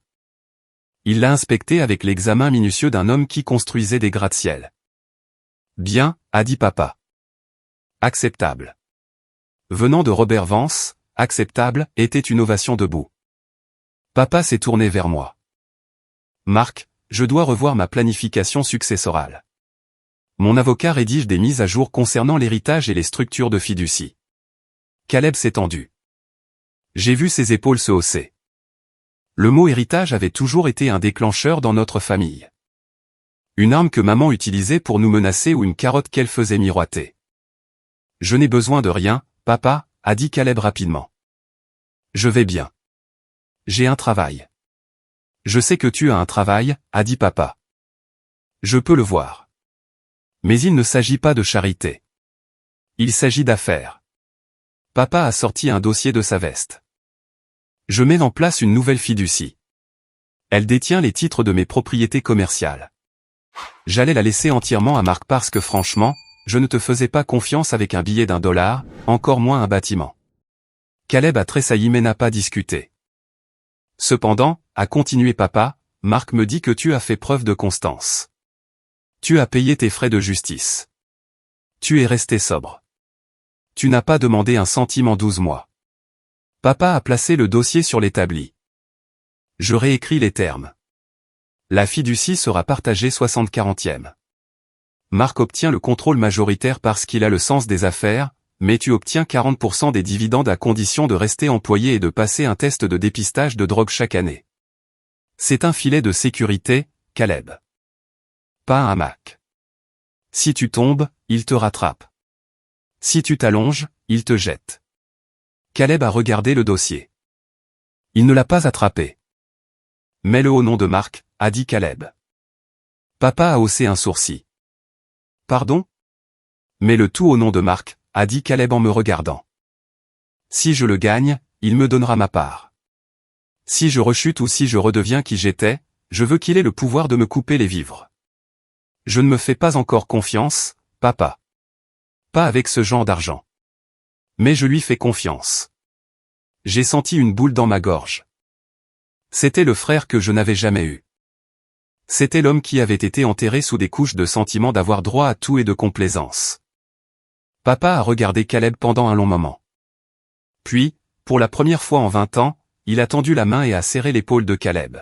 Il l'a inspecté avec l'examen minutieux d'un homme qui construisait des gratte-ciel. Bien, a dit papa. Acceptable. Venant de Robert Vance, acceptable, était une ovation debout. Papa s'est tourné vers moi. Marc, je dois revoir ma planification successorale. Mon avocat rédige des mises à jour concernant l'héritage et les structures de fiducie. Caleb s'est tendu. J'ai vu ses épaules se hausser. Le mot héritage avait toujours été un déclencheur dans notre famille. Une arme que maman utilisait pour nous menacer ou une carotte qu'elle faisait miroiter. Je n'ai besoin de rien, papa, a dit Caleb rapidement. Je vais bien. J'ai un travail. Je sais que tu as un travail, a dit papa. Je peux le voir. Mais il ne s'agit pas de charité. Il s'agit d'affaires. Papa a sorti un dossier de sa veste. Je mets en place une nouvelle fiducie. Elle détient les titres de mes propriétés commerciales. J'allais la laisser entièrement à Marc parce que franchement, je ne te faisais pas confiance avec un billet d'$1, encore moins un bâtiment. Caleb a tressailli mais n'a pas discuté. Cependant, a continué papa, Marc me dit que tu as fait preuve de constance. Tu as payé tes frais de justice. Tu es resté sobre. Tu n'as pas demandé un centime en 12 mois. Papa a placé le dossier sur l'établi. Je réécris les termes. La fiducie sera partagée 60/40. Marc obtient le contrôle majoritaire parce qu'il a le sens des affaires, mais tu obtiens 40% des dividendes à condition de rester employé et de passer un test de dépistage de drogue chaque année. C'est un filet de sécurité, Caleb. Pas un hamac. Si tu tombes, il te rattrape. Si tu t'allonges, il te jette. Caleb a regardé le dossier. Il ne l'a pas attrapé. Mets-le au nom de Marc, a dit Caleb. Papa a haussé un sourcil. Pardon? Mets le tout au nom de Marc, a dit Caleb en me regardant. Si je le gagne, il me donnera ma part. Si je rechute ou si je redeviens qui j'étais, je veux qu'il ait le pouvoir de me couper les vivres. Je ne me fais pas encore confiance, papa. Pas avec ce genre d'argent. Mais je lui fais confiance. J'ai senti une boule dans ma gorge. C'était le frère que je n'avais jamais eu. C'était l'homme qui avait été enterré sous des couches de sentiments d'avoir droit à tout et de complaisance. Papa a regardé Caleb pendant un long moment. Puis, pour la première fois en 20 ans, il a tendu la main et a serré l'épaule de Caleb.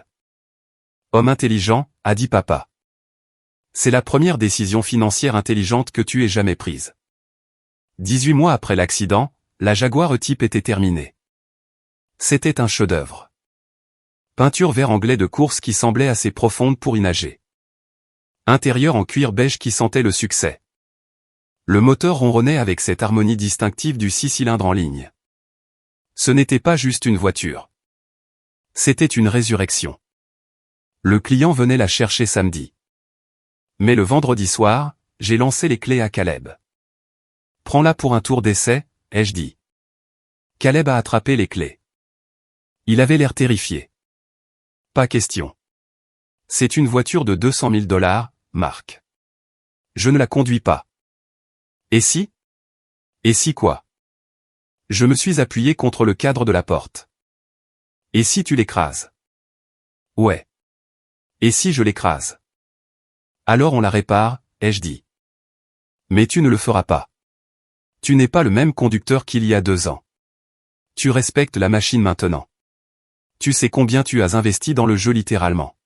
Homme intelligent, a dit papa. C'est la première décision financière intelligente que tu aies jamais prise. 18 mois après l'accident, la Jaguar E-Type était terminée. C'était un chef-d'œuvre. Peinture vert anglais de course qui semblait assez profonde pour y nager. Intérieur en cuir beige qui sentait le succès. Le moteur ronronnait avec cette harmonie distinctive du 6 cylindres en ligne. Ce n'était pas juste une voiture. C'était une résurrection. Le client venait la chercher samedi. Mais le vendredi soir, j'ai lancé les clés à Caleb. Prends-la pour un tour d'essai, ai-je dit. Caleb a attrapé les clés. Il avait l'air terrifié. Pas question. C'est une voiture de $200 000, Marc. Je ne la conduis pas. Et si? Et si quoi? Je me suis appuyé contre le cadre de la porte. Et si tu l'écrases? Ouais. Et si je l'écrase? Alors on la répare, ai-je dit. Mais tu ne le feras pas. Tu n'es pas le même conducteur qu'il y a 2 ans. Tu respectes la machine maintenant. Tu sais combien tu as investi dans le jeu littéralement.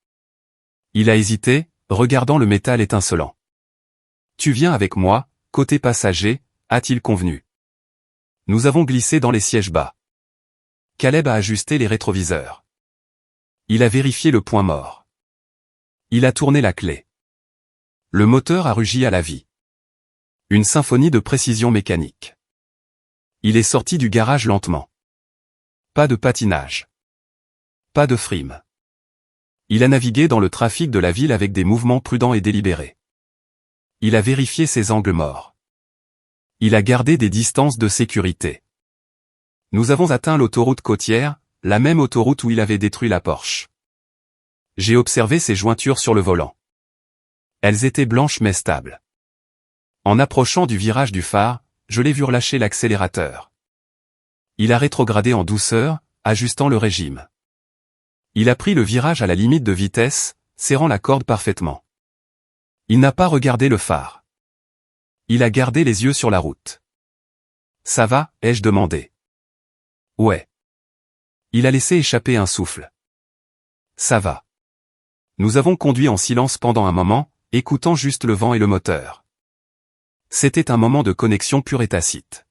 Il a hésité, regardant le métal étincelant. Tu viens avec moi, côté passager, a-t-il convenu. Nous avons glissé dans les sièges bas. Caleb a ajusté les rétroviseurs. Il a vérifié le point mort. Il a tourné la clé. Le moteur a rugi à la vie. Une symphonie de précision mécanique. Il est sorti du garage lentement. Pas de patinage. Pas de frime. Il a navigué dans le trafic de la ville avec des mouvements prudents et délibérés. Il a vérifié ses angles morts. Il a gardé des distances de sécurité. Nous avons atteint l'autoroute côtière, la même autoroute où il avait détruit la Porsche. J'ai observé ses jointures sur le volant. Elles étaient blanches mais stables. En approchant du virage du phare, je l'ai vu relâcher l'accélérateur. Il a rétrogradé en douceur, ajustant le régime. Il a pris le virage à la limite de vitesse, serrant la corde parfaitement. Il n'a pas regardé le phare. Il a gardé les yeux sur la route. Ça va, ai-je demandé. Ouais. Il a laissé échapper un souffle. Ça va. Nous avons conduit en silence pendant un moment, écoutant juste le vent et le moteur. C'était un moment de connexion pure et tacite.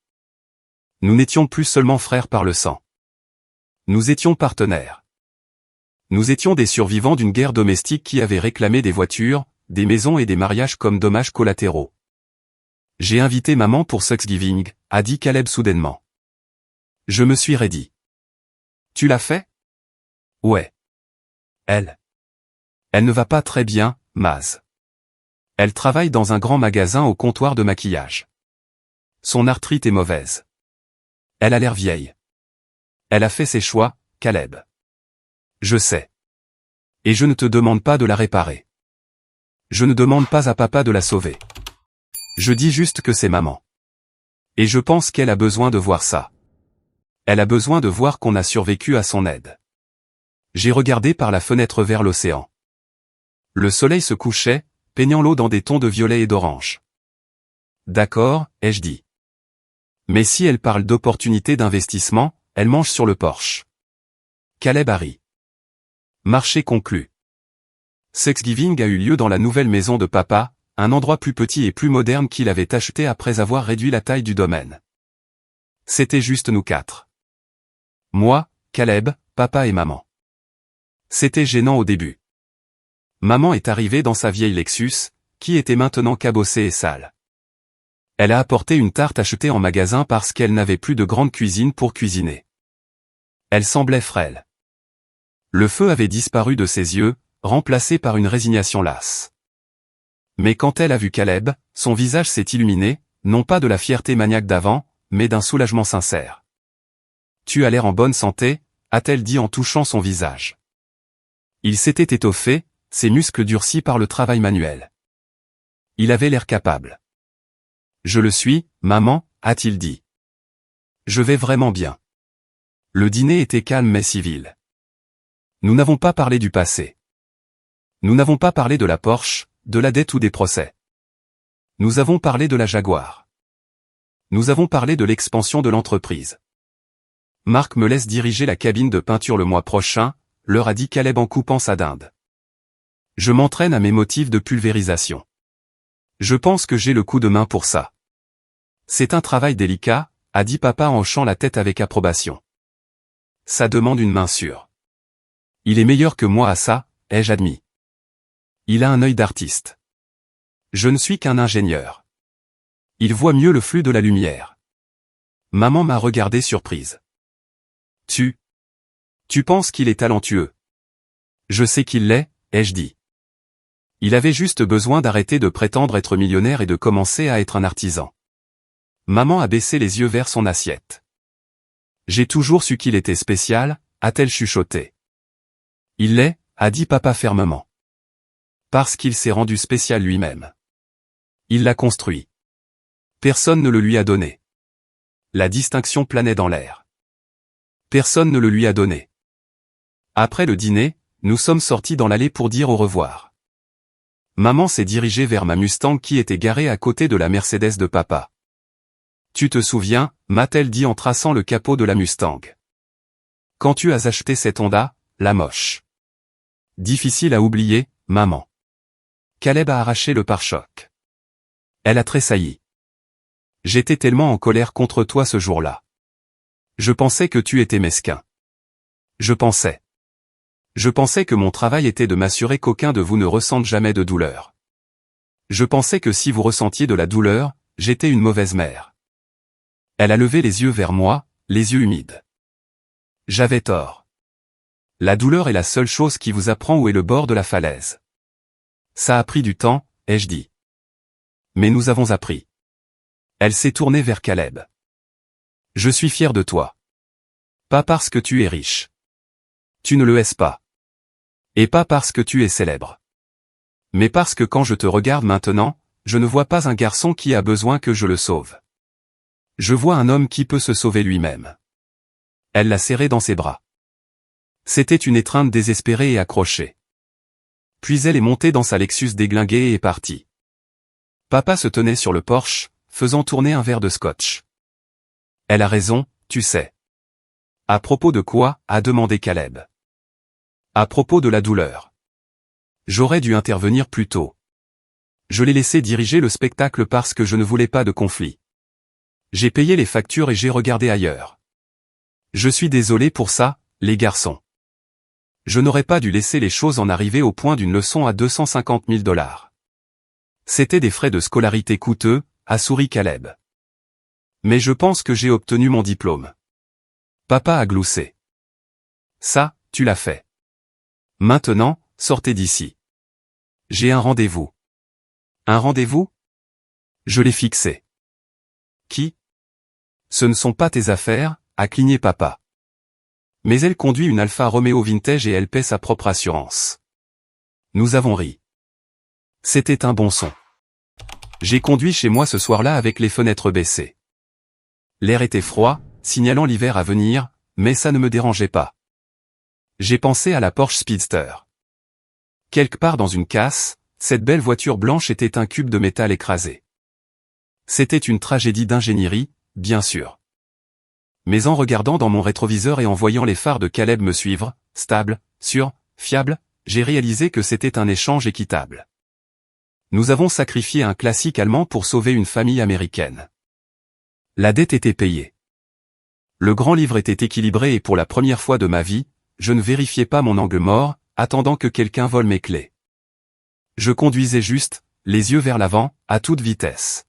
Nous n'étions plus seulement frères par le sang. Nous étions partenaires. Nous étions des survivants d'une guerre domestique qui avait réclamé des voitures, des maisons et des mariages comme dommages collatéraux. J'ai invité maman pour Thanksgiving, a dit Caleb soudainement. Je me suis raidi. Tu l'as fait? Ouais. Elle ne va pas très bien, Maz. Elle travaille dans un grand magasin au comptoir de maquillage. Son arthrite est mauvaise. Elle a l'air vieille. Elle a fait ses choix, Caleb. Je sais. Et je ne te demande pas de la réparer. Je ne demande pas à papa de la sauver. Je dis juste que c'est maman. Et je pense qu'elle a besoin de voir ça. Elle a besoin de voir qu'on a survécu à son aide. J'ai regardé par la fenêtre vers l'océan. Le soleil se couchait, peignant l'eau dans des tons de violet et d'orange. D'accord, ai-je dit. Mais si elle parle d'opportunités d'investissement, elle mange sur le porche. Caleb a ri. Marché conclu. Thanksgiving a eu lieu dans la nouvelle maison de papa, un endroit plus petit et plus moderne qu'il avait acheté après avoir réduit la taille du domaine. C'était juste nous quatre. Moi, Caleb, papa et maman. C'était gênant au début. Maman est arrivée dans sa vieille Lexus, qui était maintenant cabossée et sale. Elle a apporté une tarte achetée en magasin parce qu'elle n'avait plus de grande cuisine pour cuisiner. Elle semblait frêle. Le feu avait disparu de ses yeux, remplacé par une résignation lasse. Mais quand elle a vu Caleb, son visage s'est illuminé, non pas de la fierté maniaque d'avant, mais d'un soulagement sincère. « Tu as l'air en bonne santé », a-t-elle dit en touchant son visage. Il s'était étoffé, ses muscles durcis par le travail manuel. Il avait l'air capable. « Je le suis, maman », a-t-il dit. « Je vais vraiment bien. » Le dîner était calme mais civil. Nous n'avons pas parlé du passé. Nous n'avons pas parlé de la Porsche, de la dette ou des procès. Nous avons parlé de la Jaguar. Nous avons parlé de l'expansion de l'entreprise. Marc me laisse diriger la cabine de peinture le mois prochain, leur a dit Caleb en coupant sa dinde. Je m'entraîne à mes motifs de pulvérisation. Je pense que j'ai le coup de main pour ça. C'est un travail délicat, a dit papa en hochant la tête avec approbation. Ça demande une main sûre. Il est meilleur que moi à ça, ai-je admis. Il a un œil d'artiste. Je ne suis qu'un ingénieur. Il voit mieux le flux de la lumière. Maman m'a regardé surprise. Tu penses qu'il est talentueux? Je sais qu'il l'est, ai-je dit. Il avait juste besoin d'arrêter de prétendre être millionnaire et de commencer à être un artisan. Maman a baissé les yeux vers son assiette. J'ai toujours su qu'il était spécial, a-t-elle chuchoté. Il l'est, a dit papa fermement. Parce qu'il s'est rendu spécial lui-même. Il l'a construit. Personne ne le lui a donné. La distinction planait dans l'air. Personne ne le lui a donné. Après le dîner, nous sommes sortis dans l'allée pour dire au revoir. Maman s'est dirigée vers ma Mustang qui était garée à côté de la Mercedes de papa. Tu te souviens, m'a-t-elle dit en traçant le capot de la Mustang. Quand tu as acheté cette Honda, la moche. Difficile à oublier, maman. Caleb a arraché le pare-choc. Elle a tressailli. J'étais tellement en colère contre toi ce jour-là. Je pensais que tu étais mesquin. Je pensais que mon travail était de m'assurer qu'aucun de vous ne ressente jamais de douleur. Je pensais que si vous ressentiez de la douleur, j'étais une mauvaise mère. Elle a levé les yeux vers moi, les yeux humides. J'avais tort. La douleur est la seule chose qui vous apprend où est le bord de la falaise. Ça a pris du temps, ai-je dit. Mais nous avons appris. Elle s'est tournée vers Caleb. Je suis fier de toi. Pas parce que tu es riche. Tu ne le es pas. Et pas parce que tu es célèbre. Mais parce que quand je te regarde maintenant, je ne vois pas un garçon qui a besoin que je le sauve. Je vois un homme qui peut se sauver lui-même. Elle l'a serré dans ses bras. C'était une étreinte désespérée et accrochée. Puis elle est montée dans sa Lexus déglinguée et est partie. Papa se tenait sur le porche, faisant tourner un verre de scotch. Elle a raison, tu sais. À propos de quoi, a demandé Caleb. À propos de la douleur. J'aurais dû intervenir plus tôt. Je l'ai laissé diriger le spectacle parce que je ne voulais pas de conflit. J'ai payé les factures et j'ai regardé ailleurs. Je suis désolé pour ça, les garçons. Je n'aurais pas dû laisser les choses en arriver au point d'une leçon à 250 000 $. C'était des frais de scolarité coûteux, a souri Caleb. Mais je pense que j'ai obtenu mon diplôme. Papa a gloussé. Ça, tu l'as fait. Maintenant, sortez d'ici. J'ai un rendez-vous. Un rendez-vous? Je l'ai fixé. Qui? Ce ne sont pas tes affaires, a cligné papa. Mais elle conduit une Alfa Romeo vintage et elle paie sa propre assurance. Nous avons ri. C'était un bon son. J'ai conduit chez moi ce soir-là avec les fenêtres baissées. L'air était froid, signalant l'hiver à venir, mais ça ne me dérangeait pas. J'ai pensé à la Porsche Speedster. Quelque part dans une casse, cette belle voiture blanche était un cube de métal écrasé. C'était une tragédie d'ingénierie, bien sûr. Mais en regardant dans mon rétroviseur et en voyant les phares de Caleb me suivre, stable, sûr, fiable, j'ai réalisé que c'était un échange équitable. Nous avons sacrifié un classique allemand pour sauver une famille américaine. La dette était payée. Le grand livre était équilibré et pour la première fois de ma vie, je ne vérifiais pas mon angle mort, attendant que quelqu'un vole mes clés. Je conduisais juste, les yeux vers l'avant, à toute vitesse.